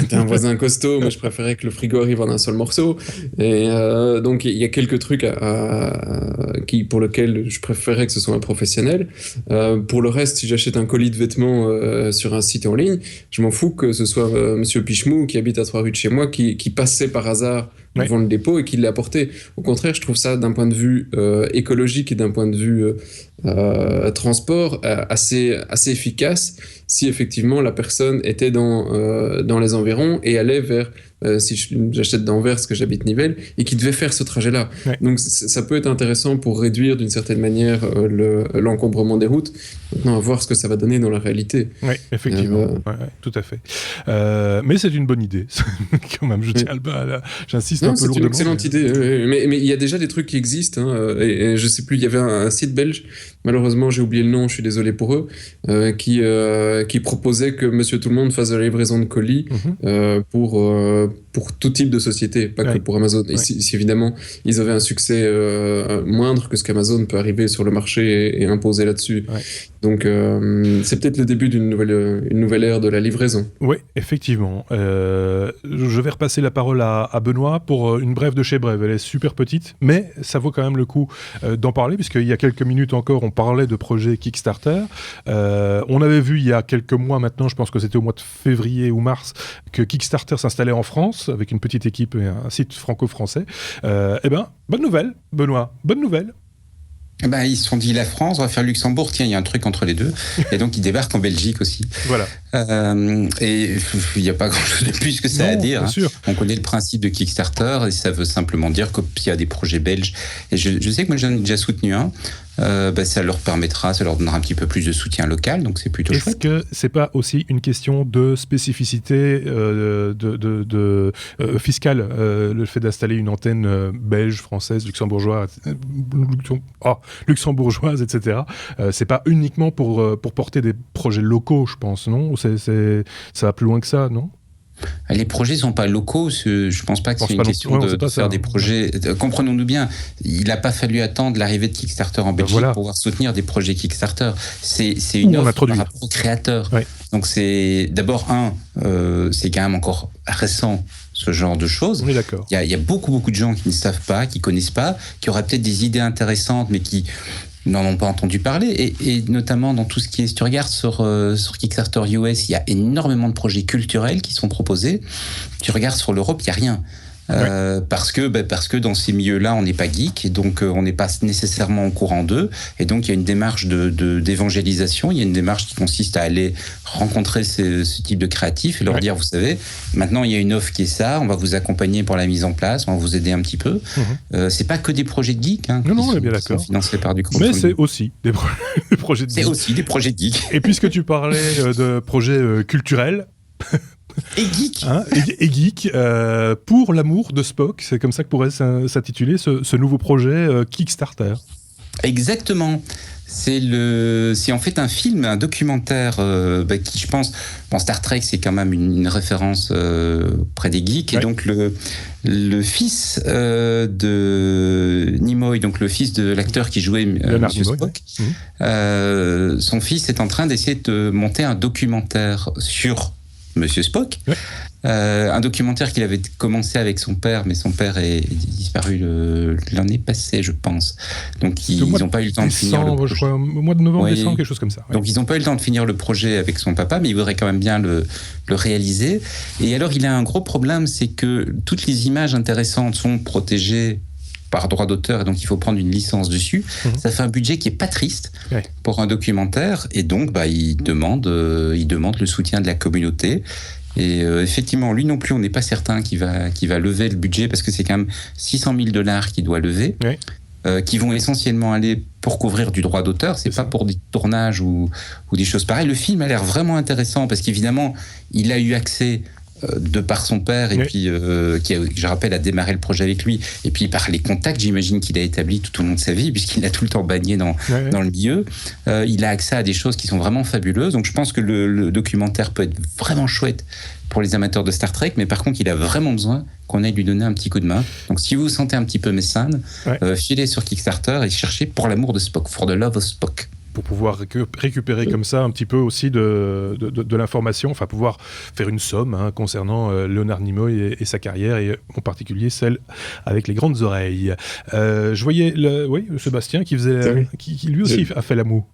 T'as un voisin costaud, mais je préférais que le frigo arrive en un seul morceau. Et donc, il y a quelques trucs pour lesquels je préférais que ce soit un professionnel. Pour le reste, si j'achète un colis de vêtements sur un site en ligne, je m'en fous que ce soit monsieur Pichemou qui habite à 3 rues de chez moi qui passait par hasard devant le dépôt et qui l'ait apporté. Au contraire, je trouve ça d'un point de vue écologique et d'un point de vue transport assez efficace si effectivement la personne était dans les environs et allait vers si j'achète d'Anvers, que j'habite Nivelles, et qui devait faire ce trajet-là. Ouais. Donc ça peut être intéressant pour réduire d'une certaine manière l'encombrement des routes. Maintenant, à voir ce que ça va donner dans la réalité. Oui, effectivement, tout à fait. Mais c'est une bonne idée, quand même, j'insiste un peu lourdement. C'est une excellente idée, mais il y a déjà des trucs qui existent, et je sais plus, il y avait un site belge, malheureusement j'ai oublié le nom, je suis désolé pour eux, qui proposait que Monsieur Tout-le-Monde fasse de la livraison de colis pour tout type de société, pas que pour Amazon. Et si évidemment ils avaient un succès moindre que ce qu'Amazon peut arriver sur le marché et imposer là-dessus. Ouais. Donc c'est peut-être le début d'une nouvelle ère de la livraison. Oui, effectivement. Je vais repasser la parole à Benoît pour une brève de chez Brève. Elle est super petite, mais ça vaut quand même le coup d'en parler, puisqu'il y a quelques minutes encore, on parlait de projet Kickstarter. On avait vu il y a quelques mois maintenant, je pense que c'était au mois de février ou mars, que Kickstarter s'installait en France avec une petite équipe et un site franco-français. Eh bien, bonne nouvelle, Benoît, bonne nouvelle. Ils se sont dit la France, on va faire Luxembourg, tiens, il y a un truc entre les deux. Et donc, ils débarquent en Belgique aussi. Voilà. Et il n'y a pas grand-chose de plus que ça à dire. Hein. Sûr. On connaît le principe de Kickstarter et ça veut simplement dire qu'il y a des projets belges. Et je sais que moi, j'en ai déjà soutenu un. Ça leur donnera un petit peu plus de soutien local, donc c'est plutôt chouette. Est-ce que c'est pas aussi une question de spécificité fiscale, le fait d'installer une antenne belge, française, luxembourgeoise, etc. C'est pas uniquement pour porter des projets locaux, je pense, non ? Ça va plus loin que ça, non ? Les projets ne sont pas locaux, je pense pas que c'est une question de faire des projets. Comprenons-nous bien, il n'a pas fallu attendre l'arrivée de Kickstarter en Belgique pour pouvoir soutenir des projets Kickstarter. C'est une offre par rapport aux créateurs. Ouais. Donc c'est d'abord c'est quand même encore récent ce genre de choses. On est d'accord. Il y a beaucoup de gens qui ne savent pas, qui ne connaissent pas, qui auraient peut-être des idées intéressantes, mais qui n'en ont pas entendu parler, et notamment dans tout ce qui est, si tu regardes sur Kickstarter US, il y a énormément de projets culturels qui sont proposés. Tu regardes sur l'Europe, il n'y a rien. Parce que dans ces milieux-là, on n'est pas geek, et donc on n'est pas nécessairement au courant d'eux, et donc il y a une démarche d'évangélisation, il y a une démarche qui consiste à aller rencontrer ce type de créatifs et leur dire, vous savez, maintenant il y a une offre qui est ça, on va vous accompagner pour la mise en place, on va vous aider un petit peu. C'est pas que des projets de geeks qui sont financés par du crowdfunding. Mais c'est aussi des projets de geeks. C'est aussi des projets de geeks. Et puisque tu parlais de projets culturels, et geek, et geek, pour l'amour de Spock, c'est comme ça que pourrait s'intituler ce nouveau projet Kickstarter. Exactement. C'est en fait un film, un documentaire qui, je pense, Star Trek, c'est quand même une référence près des geeks, et donc le fils de Nimoy, donc le fils de l'acteur qui jouait Monsieur Spock, son fils est en train d'essayer de monter un documentaire sur Monsieur Spock. Un documentaire qu'il avait commencé avec son père, mais son père est disparu l'année passée, je pense. Donc ils n'ont pas eu le temps de finir le projet. Je crois, au mois de novembre, décembre, quelque chose comme ça. Donc ils n'ont pas eu le temps de finir le projet avec son papa, mais il voudrait quand même bien le réaliser. Et alors il a un gros problème, c'est que toutes les images intéressantes sont protégées par droit d'auteur, et donc il faut prendre une licence dessus. Ça fait un budget qui est pas triste pour un documentaire, et donc il demande le soutien de la communauté. Et effectivement, lui non plus, on n'est pas certain qu'il va lever le budget, parce que c'est quand même $600,000 qu'il doit lever, qui vont essentiellement aller pour couvrir du droit d'auteur. C'est pas pour des tournages ou des choses pareilles. Le film a l'air vraiment intéressant, parce qu'évidemment, il a eu accès de par son père, et puis qui, je rappelle, a démarré le projet avec lui, et puis par les contacts, j'imagine, qu'il a établis tout au long de sa vie, puisqu'il a tout le temps baigné dans le milieu. Il a accès à des choses qui sont vraiment fabuleuses, donc je pense que le documentaire peut être vraiment chouette pour les amateurs de Star Trek, mais par contre, il a vraiment besoin qu'on aille lui donner un petit coup de main. Donc si vous vous sentez un petit peu mécène, filez sur Kickstarter et cherchez pour l'amour de Spock, for the love of Spock. Pour pouvoir récupérer comme ça un petit peu aussi de l'information, enfin pouvoir faire une somme concernant Leonard Nimoy et sa carrière, et en particulier celle avec les grandes oreilles. Je voyais Sébastien qui lui aussi a fait l'amour.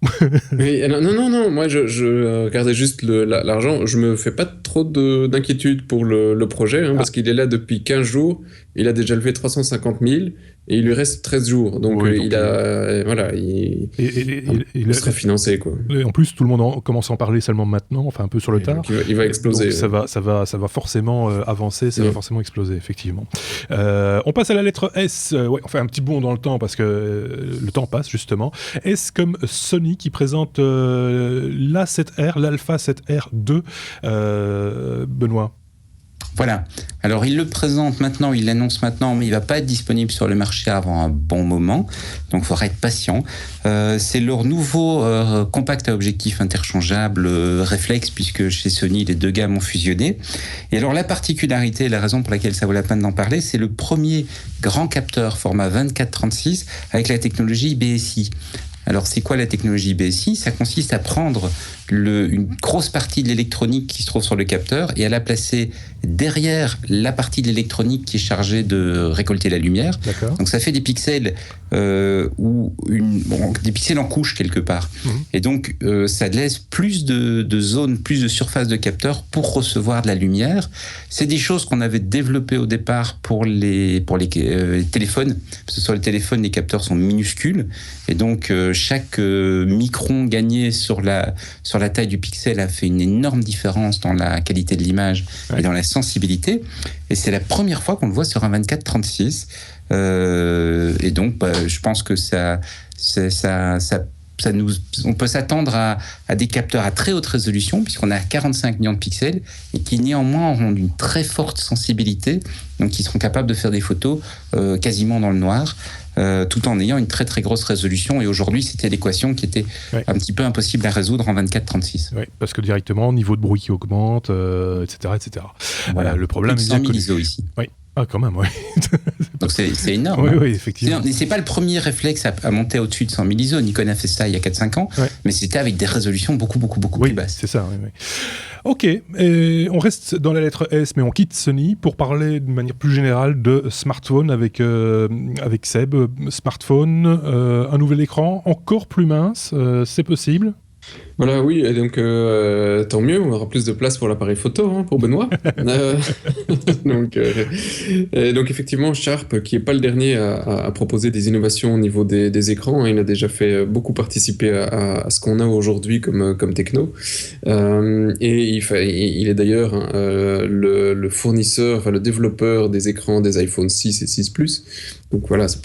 Non, moi je regardais juste l'argent. Je me fais pas trop d'inquiétude pour le projet, parce qu'il est là depuis 15 jours, il a déjà levé 350 000, et il lui reste 13 jours, donc il sera financé, quoi. Et en plus, tout le monde commence à en parler seulement maintenant, enfin un peu sur le tard. Il va exploser. Donc ça va forcément avancer, ça va forcément exploser, effectivement. On passe à la lettre S. On fait un petit bond dans le temps, parce que le temps passe, justement. S comme Sony, qui présente l'A7R, l'Alpha 7R2. Benoît. Voilà. Alors, il le présente maintenant, il l'annonce maintenant, mais il ne va pas être disponible sur le marché avant un bon moment. Donc, il faudra être patient. C'est leur nouveau compact à objectif interchangeable réflexe, puisque chez Sony, les deux gammes ont fusionné. Et alors, la particularité, la raison pour laquelle ça vaut la peine d'en parler, c'est le premier grand capteur format 24-36 avec la technologie BSI. Alors, c'est quoi la technologie BSI ? Ça consiste à prendre une grosse partie de l'électronique qui se trouve sur le capteur et à la placer derrière la partie de l'électronique qui est chargée de récolter la lumière. D'accord. Donc, ça fait des pixels des pixels en couche quelque part. Et donc, ça laisse plus de zones, plus de surface de capteur pour recevoir de la lumière. C'est des choses qu'on avait développées au départ pour les téléphones. Parce que sur les téléphones, les capteurs sont minuscules. Et donc, chaque micron gagné sur la taille du pixel a fait une énorme différence dans la qualité de l'image et dans la sensibilité. Et c'est la première fois qu'on le voit sur un 24-36. Et donc, je pense que on peut s'attendre à des capteurs à très haute résolution, puisqu'on a 45 millions de pixels, et qui néanmoins auront une très forte sensibilité, donc qui seront capables de faire des photos quasiment dans le noir, tout en ayant une très très grosse résolution. Et aujourd'hui, c'était l'équation qui était un petit peu impossible à résoudre en 24-36. Oui, parce que directement, niveau de bruit qui augmente, etc. Voilà. Le problème est 100 000 ISO ici. Oui. Ah, quand même, oui. Donc c'est énorme. Oui, effectivement. C'est pas le premier réflexe à monter au-dessus de 100 000 ISO. Nikon a fait ça il y a 4-5 ans, mais c'était avec des résolutions beaucoup plus basses. C'est ça, oui. Ok, et on reste dans la lettre S, mais on quitte Sony pour parler de manière plus générale de smartphone avec Seb. Smartphone, un nouvel écran encore plus mince, c'est possible? Voilà, oui, et donc tant mieux, on aura plus de place pour l'appareil photo pour Benoît. Donc effectivement, Sharp, qui n'est pas le dernier à proposer des innovations au niveau des écrans, il a déjà fait beaucoup participer à ce qu'on a aujourd'hui comme techno. Et il est d'ailleurs le fournisseur, enfin le développeur des écrans des iPhone 6 et 6 Plus. Donc voilà, c'est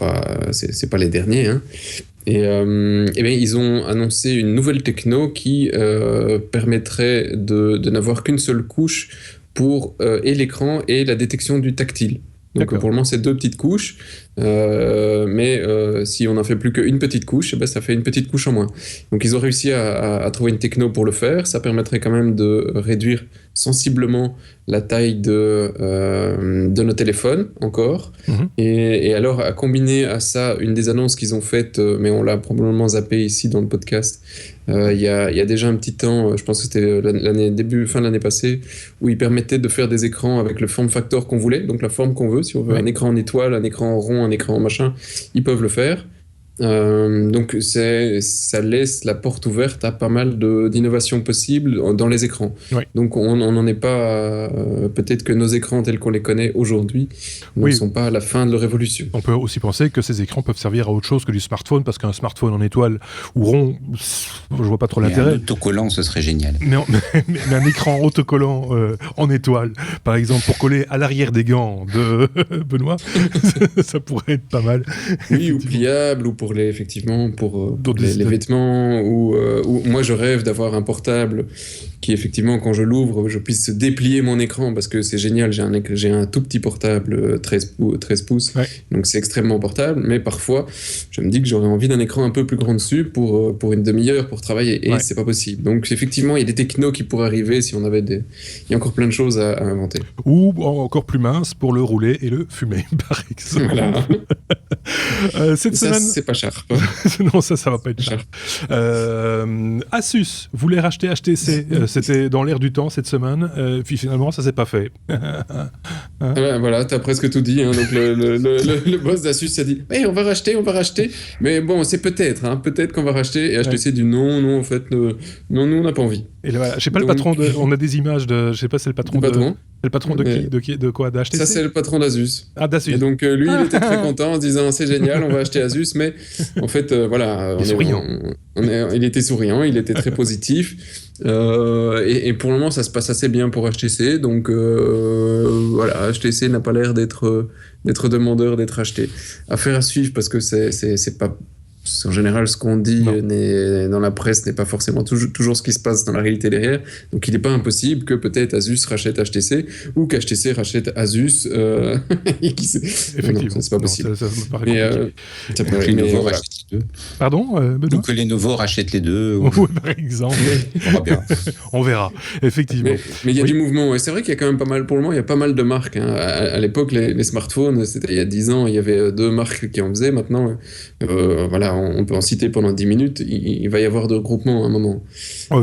pas les derniers, hein. Et bien, ils ont annoncé une nouvelle techno qui permettrait de n'avoir qu'une seule couche pour et l'écran et la détection du tactile. Donc pour le moment, c'est 2 petites couches, mais si on n'en fait plus qu'une petite couche, ben, ça fait une petite couche en moins. Donc ils ont réussi à trouver une techno pour le faire. Ça permettrait quand même de réduire sensiblement la taille de nos téléphones encore. Et alors, à combiner à ça une des annonces qu'ils ont faites, mais on l'a probablement zappé ici dans le podcast, il y a déjà un petit temps, je pense que c'était fin de l'année passée, où ils permettaient de faire des écrans avec le form factor qu'on voulait, donc la forme qu'on veut. Si on veut un écran en étoile, un écran en rond, un écran en machin, ils peuvent le faire. Donc ça laisse la porte ouverte à pas mal d'innovations possibles dans les écrans. Donc on n'en est pas peut-être que nos écrans tels qu'on les connaît aujourd'hui ne sont pas à la fin de leur évolution. On peut aussi penser que ces écrans peuvent servir à autre chose que du smartphone, parce qu'un smartphone en étoile ou rond, je vois pas trop l'intérêt. Un autocollant, ce serait génial. Mais un écran autocollant en étoile, par exemple, pour coller à l'arrière des gants de Benoît, ça pourrait être pas mal. Oui, ou pliable, ou pour les vêtements, ou moi je rêve d'avoir un portable qui effectivement quand je l'ouvre je puisse déplier mon écran, parce que c'est génial, j'ai un tout petit portable 13 pouces, donc c'est extrêmement portable, mais parfois je me dis que j'aurais envie d'un écran un peu plus grand dessus pour une demi-heure pour travailler, et c'est pas possible. Donc effectivement il y a des technos qui pourraient arriver si on avait il y a encore plein de choses à inventer. Ou encore plus mince pour le rouler et le fumer par exemple. Voilà. Cette semaine c'est pas Sharp. Non, ça va pas être Sharp. Asus voulait racheter HTC, c'était dans l'air du temps cette semaine, puis finalement ça s'est pas fait. Voilà, t'as presque tout dit, hein. Donc le boss d'Asus a dit on va racheter, mais bon, c'est peut-être qu'on va racheter, et HTC dit non, en fait, non, nous on n'a pas envie. Et là, je sais pas, le patron on a des images de, je sais pas, c'est le patron de quoi, d'HTC? Ça, c'est le patron d'Asus. Ah, d'Asus. Et donc lui, il était très content en disant c'est génial, on va acheter Asus, mais en fait, voilà, il était souriant, il était très positif. Et pour le moment ça se passe assez bien pour HTC, donc voilà, HTC n'a pas l'air d'être demandeur d'être acheté. Affaire à suivre, parce que c'est pas en général ce qu'on dit dans la presse n'est pas forcément toujours ce qui se passe dans la réalité derrière, donc il n'est pas impossible que peut-être Asus rachète HTC ou qu'HTC rachète Asus. Effectivement, non, c'est pas possible. Ça me paraît compliqué. Que Lenovo rachète les deux. Pardon, Benoît? Ou que Lenovo rachète les deux. Ou... par exemple. On verra, effectivement. Mais il y a du mouvement, et c'est vrai qu'il y a quand même pas mal, pour le moment, il y a pas mal de marques. À l'époque, les smartphones, c'était il y a 10 ans, il y avait 2 marques qui en faisaient. Maintenant, voilà, on peut en citer pendant 10 minutes, il va y avoir de regroupements à un moment.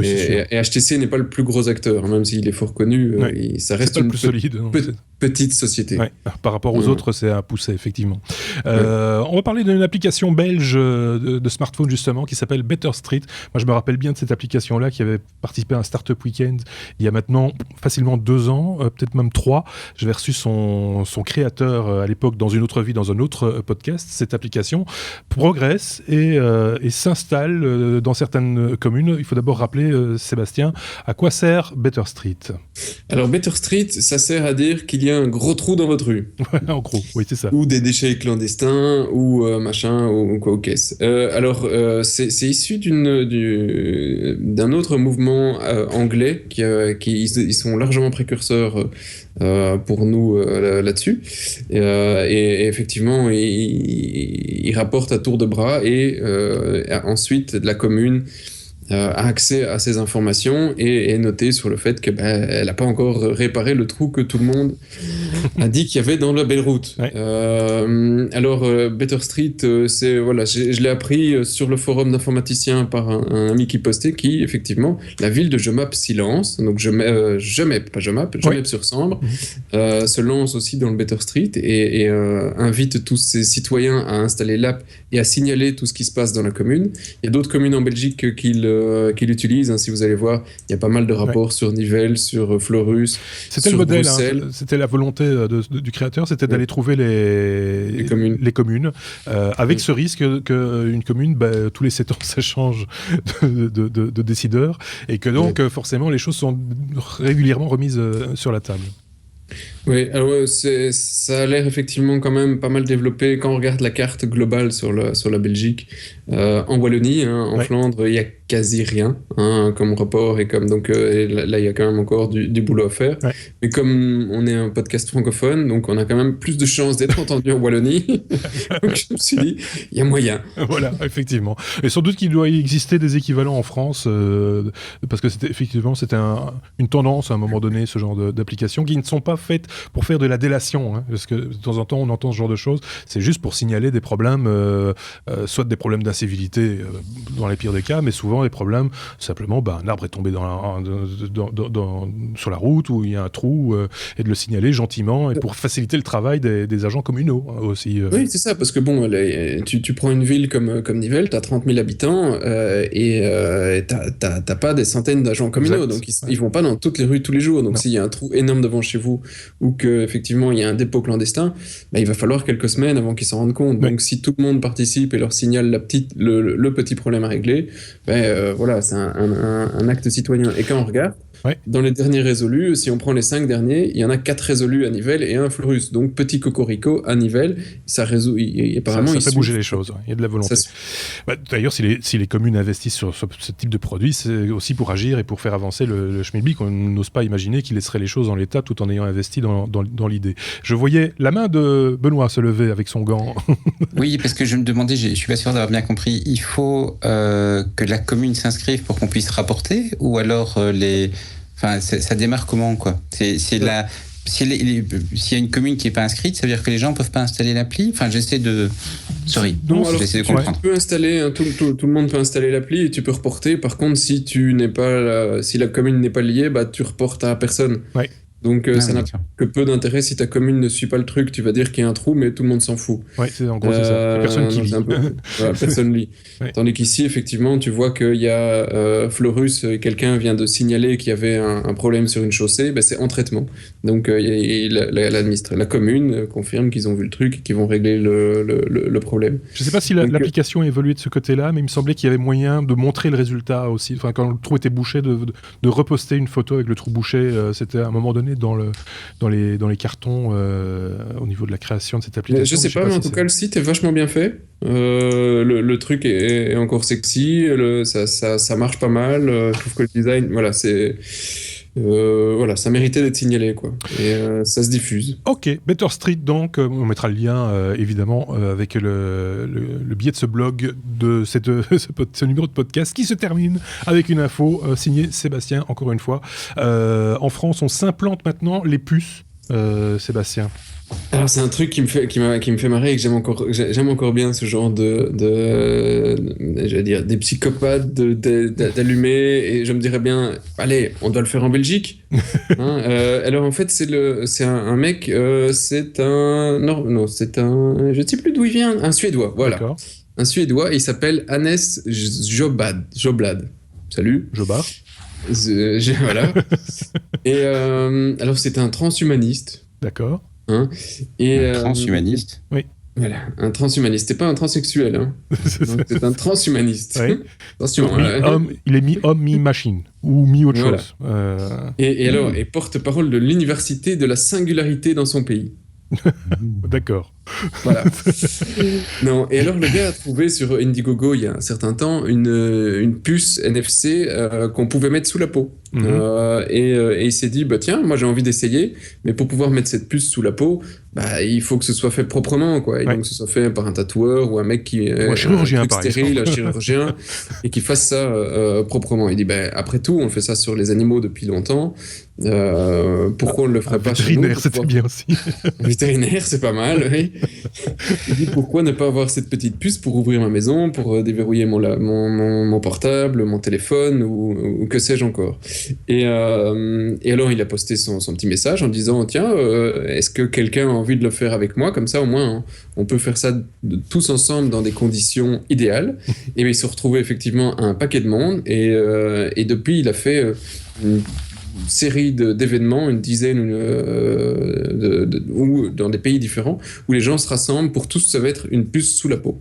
Et HTC n'est pas le plus gros acteur, même s'il est fort connu, ça reste une petite société. Par rapport aux autres, c'est à pousser, effectivement. On va parler d'une application belge de smartphone, justement, qui s'appelle Better Street. Moi, je me rappelle bien de cette application-là, qui avait participé à un Startup Weekend il y a maintenant facilement 2 ans, peut-être même 3. J'avais reçu son créateur à l'époque dans une autre vie, dans un autre podcast. Cette application progresse et s'installe dans certaines communes. Il faut d'abord rappeler, Sébastien, à quoi sert Better Street? Alors, Better Street, ça sert à dire qu'il y a un gros trou dans votre rue. En gros, oui, c'est ça. Ou des déchets clandestins, ou machin, ou quoi aux caisses. Alors, c'est issu d'un autre mouvement anglais ils sont largement précurseurs pour nous là-dessus. Et effectivement, ils rapportent à tour de bras, et ensuite la commune a accès à ces informations et est notée sur le fait que elle n'a pas encore réparé le trou que tout le monde a dit qu'il y avait dans la belle route. Ouais. Alors Better Street, je l'ai appris sur le forum d'informaticiens par un ami qui postait qui effectivement la ville de Jemap s'y lance, donc Jemap sur Sambre, se lance aussi dans le Better Street et invite tous ses citoyens à installer l'app et à signaler tout ce qui se passe dans la commune. Il y a d'autres communes en Belgique qui l'utilisent, hein, si vous allez voir, il y a pas mal de rapports sur Nivelles, sur Fleurus, c'était sur le modèle, Bruxelles. c'était la volonté du créateur, c'était d'aller trouver les communes avec ce risque qu'une commune, tous les 7 ans, ça change de décideur et que donc forcément les choses sont régulièrement remises sur la table. Oui, alors ça a l'air effectivement quand même pas mal développé quand on regarde la carte globale sur la Belgique. En Wallonie, en Flandre, il y a quasi rien comme rapport et comme donc là il y a quand même encore du boulot à faire. Ouais. Mais comme on est un podcast francophone, donc on a quand même plus de chances d'être entendu en Wallonie. Donc je me suis dit, il y a moyen. Voilà, effectivement. Et sans doute qu'il doit y exister des équivalents en France parce que c'était une tendance à un moment donné, ce genre d'applications qui ne sont pas faites pour faire de la délation, parce que de temps en temps on entend ce genre de choses. C'est juste pour signaler des problèmes, soit des problèmes d'incivilité dans les pires des cas, mais souvent des problèmes simplement un arbre est tombé sur la route où il y a un trou et de le signaler gentiment et pour faciliter le travail des agents communaux aussi. Oui, c'est ça, parce que tu prends une ville comme Nivelles, tu as 30 000 habitants et t'as pas des centaines d'agents communaux, donc ils vont pas dans toutes les rues tous les jours. Donc s'il y a un trou énorme devant chez vous ou qu'effectivement il y a un dépôt clandestin, il va falloir quelques semaines avant qu'ils s'en rendent compte. Donc si tout le monde participe et leur signale le petit problème à régler, c'est un acte citoyen. Et quand on regarde, dans les derniers résolus, si on prend les 5 derniers, il y en a 4 résolus à Nivelles et 1 Fleurus. Donc petit cocorico à Nivelles, ça résout. Apparemment, ça fait bouger les choses. Il y a de la volonté. D'ailleurs, si les communes investissent sur ce type de produit, c'est aussi pour agir et pour faire avancer le schmilblick. On n'ose pas imaginer qu'ils laisseraient les choses en l'état tout en ayant investi dans l'idée. Je voyais la main de Benoît se lever avec son gant. Oui, parce que je me demandais, je suis pas sûr d'avoir bien compris. Il faut que la commune s'inscrive pour qu'on puisse rapporter, ou alors ça démarre comment, quoi? S'il y a une commune qui n'est pas inscrite, ça veut dire que les gens ne peuvent pas installer l'appli? J'essaie de... Sorry, j'essaie de comprendre. Tu peux installer, tout le monde peut installer l'appli et tu peux reporter. Par contre, si la commune n'est pas liée, tu reportes à personne. Ouais. Donc ça n'a que peu d'intérêt. Si ta commune ne suit pas le truc, tu vas dire qu'il y a un trou, mais tout le monde s'en fout. Ouais, en gros, c'est ça. Personne qui lit. Personne lit. Ouais. Tandis qu'ici, effectivement, tu vois qu'il y a Fleurus, quelqu'un vient de signaler qu'il y avait un problème sur une chaussée, c'est en traitement. Donc la commune confirme qu'ils ont vu le truc et qu'ils vont régler le problème. Je ne sais pas si l'application a évolué de ce côté-là, mais il me semblait qu'il y avait moyen de montrer le résultat aussi. Quand le trou était bouché, de reposter une photo avec le trou bouché. C'était à un moment donné dans les cartons au niveau de la création de cette application. Je sais pas, mais en tout cas le site est vachement bien fait. Le truc est encore sexy, ça marche pas mal. Je trouve que le design, ça méritait d'être signalé, quoi. Et ça se diffuse. Ok, Better Street, donc on mettra le lien évidemment avec le billet de ce blog, de ce numéro de podcast qui se termine avec une info signée Sébastien, encore une fois. En France, on s'implante maintenant les puces, Sébastien. Alors c'est un truc qui me fait marrer et que j'aime encore bien, ce genre j'allais dire, des psychopathes d'allumer, et je me dirais bien, allez, on doit le faire en Belgique. Alors en fait c'est un mec, je ne sais plus d'où il vient, un Suédois, voilà. D'accord. Un Suédois, il s'appelle Hannes Joblad. Salut. Jobard. Voilà. Et alors c'est un transhumaniste. D'accord. Un transhumaniste. Oui. Voilà, un transhumaniste. C'est pas un transsexuel. C'est un transhumaniste. Oui. Attention. Il est mi-homme, mi-machine. Ou mi-autre chose. Et alors, est porte-parole de l'université de la singularité dans son pays. D'accord. Voilà. Non, et alors le gars a trouvé sur Indiegogo il y a un certain temps une puce NFC qu'on pouvait mettre sous la peau. Et il s'est dit, bah tiens, moi j'ai envie d'essayer, mais pour pouvoir mettre cette puce sous la peau, bah, il faut que ce soit fait proprement, quoi. Et donc que ce soit fait par un tatoueur ou un mec qui un chirurgien, par stérile, un chirurgien, et qui fasse ça proprement. Il dit, bah, après tout, on fait ça sur les animaux depuis longtemps. Pourquoi on ne le ferait pas chez nous? Vétérinaire, c'était bien aussi. Vétérinaire, c'est pas mal, oui. Il dit, pourquoi ne pas avoir cette petite puce pour ouvrir ma maison, pour déverrouiller mon portable, mon téléphone ou que sais-je encore. Et alors il a posté son petit message en disant, tiens, est-ce que quelqu'un a envie de le faire avec moi? Comme ça, au moins, on peut faire ça tous ensemble dans des conditions idéales. Et il se retrouvait effectivement un paquet de monde. Et depuis, il a fait une série d'événements, une dizaine ou dans des pays différents, où les gens se rassemblent pour tous se mettre une puce sous la peau.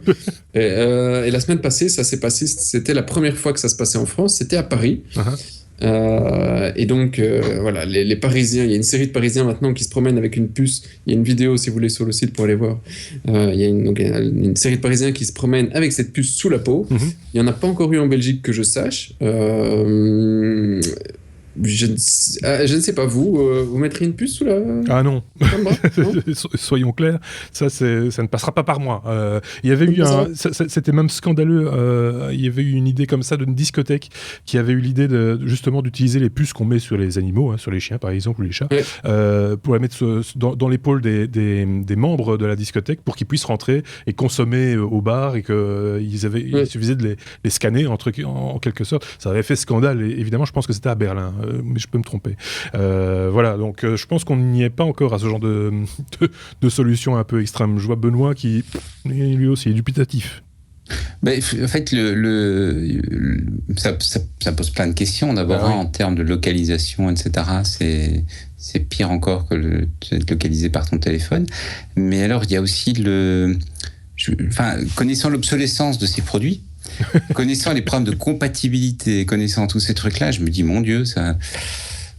Et la semaine passée, ça s'est passé, c'était la première fois que ça se passait en France, c'était à Paris. Et donc, voilà, les Parisiens, il y a une série de Parisiens maintenant qui se promènent avec une puce. Il y a une vidéo, si vous voulez, sur le site pour aller voir. Il y a une série de Parisiens qui se promènent avec cette puce sous la peau. Il n'y en a pas encore eu en Belgique que je sache. Je ne sais pas, vous mettrez une puce sous la... Ah non, non soyons clairs, ça ne passera pas par moi. Il y avait eu c'était même scandaleux, il y avait eu une idée comme ça d'une discothèque qui avait eu l'idée justement d'utiliser les puces qu'on met sur les animaux, hein, sur les chiens par exemple ou les chats, pour la mettre dans l'épaule des membres de la discothèque pour qu'ils puissent rentrer et consommer au bar et qu'il suffisait de les scanner en quelque sorte. Ça avait fait scandale et évidemment je pense que c'était à Berlin. Mais je peux me tromper. Voilà, donc je pense qu'on n'y est pas encore à ce genre de solution un peu extrême. Je vois Benoît qui, lui aussi, est dubitatif. Mais en fait, ça pose plein de questions. D'abord, en termes de localisation, etc., c'est pire encore que d'être localisé par ton téléphone. Mais alors, il y a aussi connaissant l'obsolescence de ces produits, connaissant les problèmes de compatibilité, connaissant tous ces trucs-là, je me dis, mon Dieu, ça...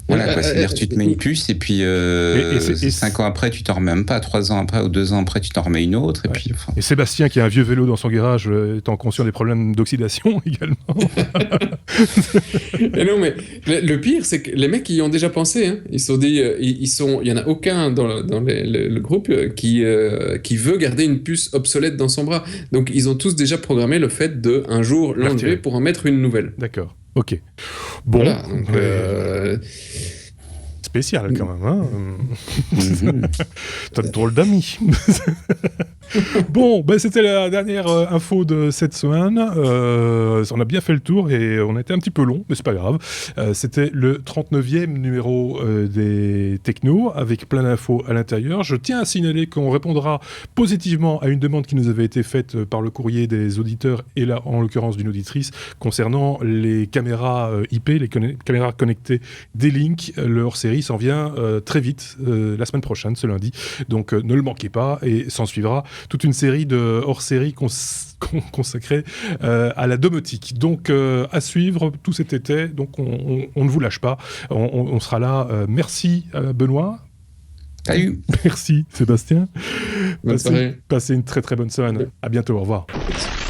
Voilà, quoi, c'est-à-dire tu te mets une puce et puis 5 ans après, tu t'en remets même pas, 3 ans après ou 2 ans après, tu t'en remets une autre. Et, puis, et Sébastien, qui a un vieux vélo dans son garage, étant conscient des problèmes d'oxydation également. Et non, mais le pire, c'est que les mecs y ont déjà pensé. Hein. Ils se sont dit, il n'y en a aucun dans le groupe qui veut garder une puce obsolète dans son bras. Donc, ils ont tous déjà programmé le fait de un jour l'enlever pour en mettre une nouvelle. D'accord. Ok. Bon. Voilà, donc, spécial quand même, hein. T'as de drôle d'amis. Bon, c'était la dernière info de cette semaine. On a bien fait le tour et on a été un petit peu long, mais c'est pas grave. C'était le 39e numéro des Technos avec plein d'infos à l'intérieur. Je tiens à signaler qu'on répondra positivement à une demande qui nous avait été faite par le courrier des auditeurs et là, en l'occurrence d'une auditrice, concernant les caméras IP, les caméras connectées D-Link. Le hors-série s'en vient très vite, la semaine prochaine, ce lundi. Donc ne le manquez pas et s'en suivra toute une série de hors-série consacrée à la domotique. Donc à suivre tout cet été, donc on ne vous lâche pas, on sera là. Merci Benoît. Salut. Merci Sébastien. Bonne soirée. Passez une très très bonne semaine. À bientôt, au revoir. Merci.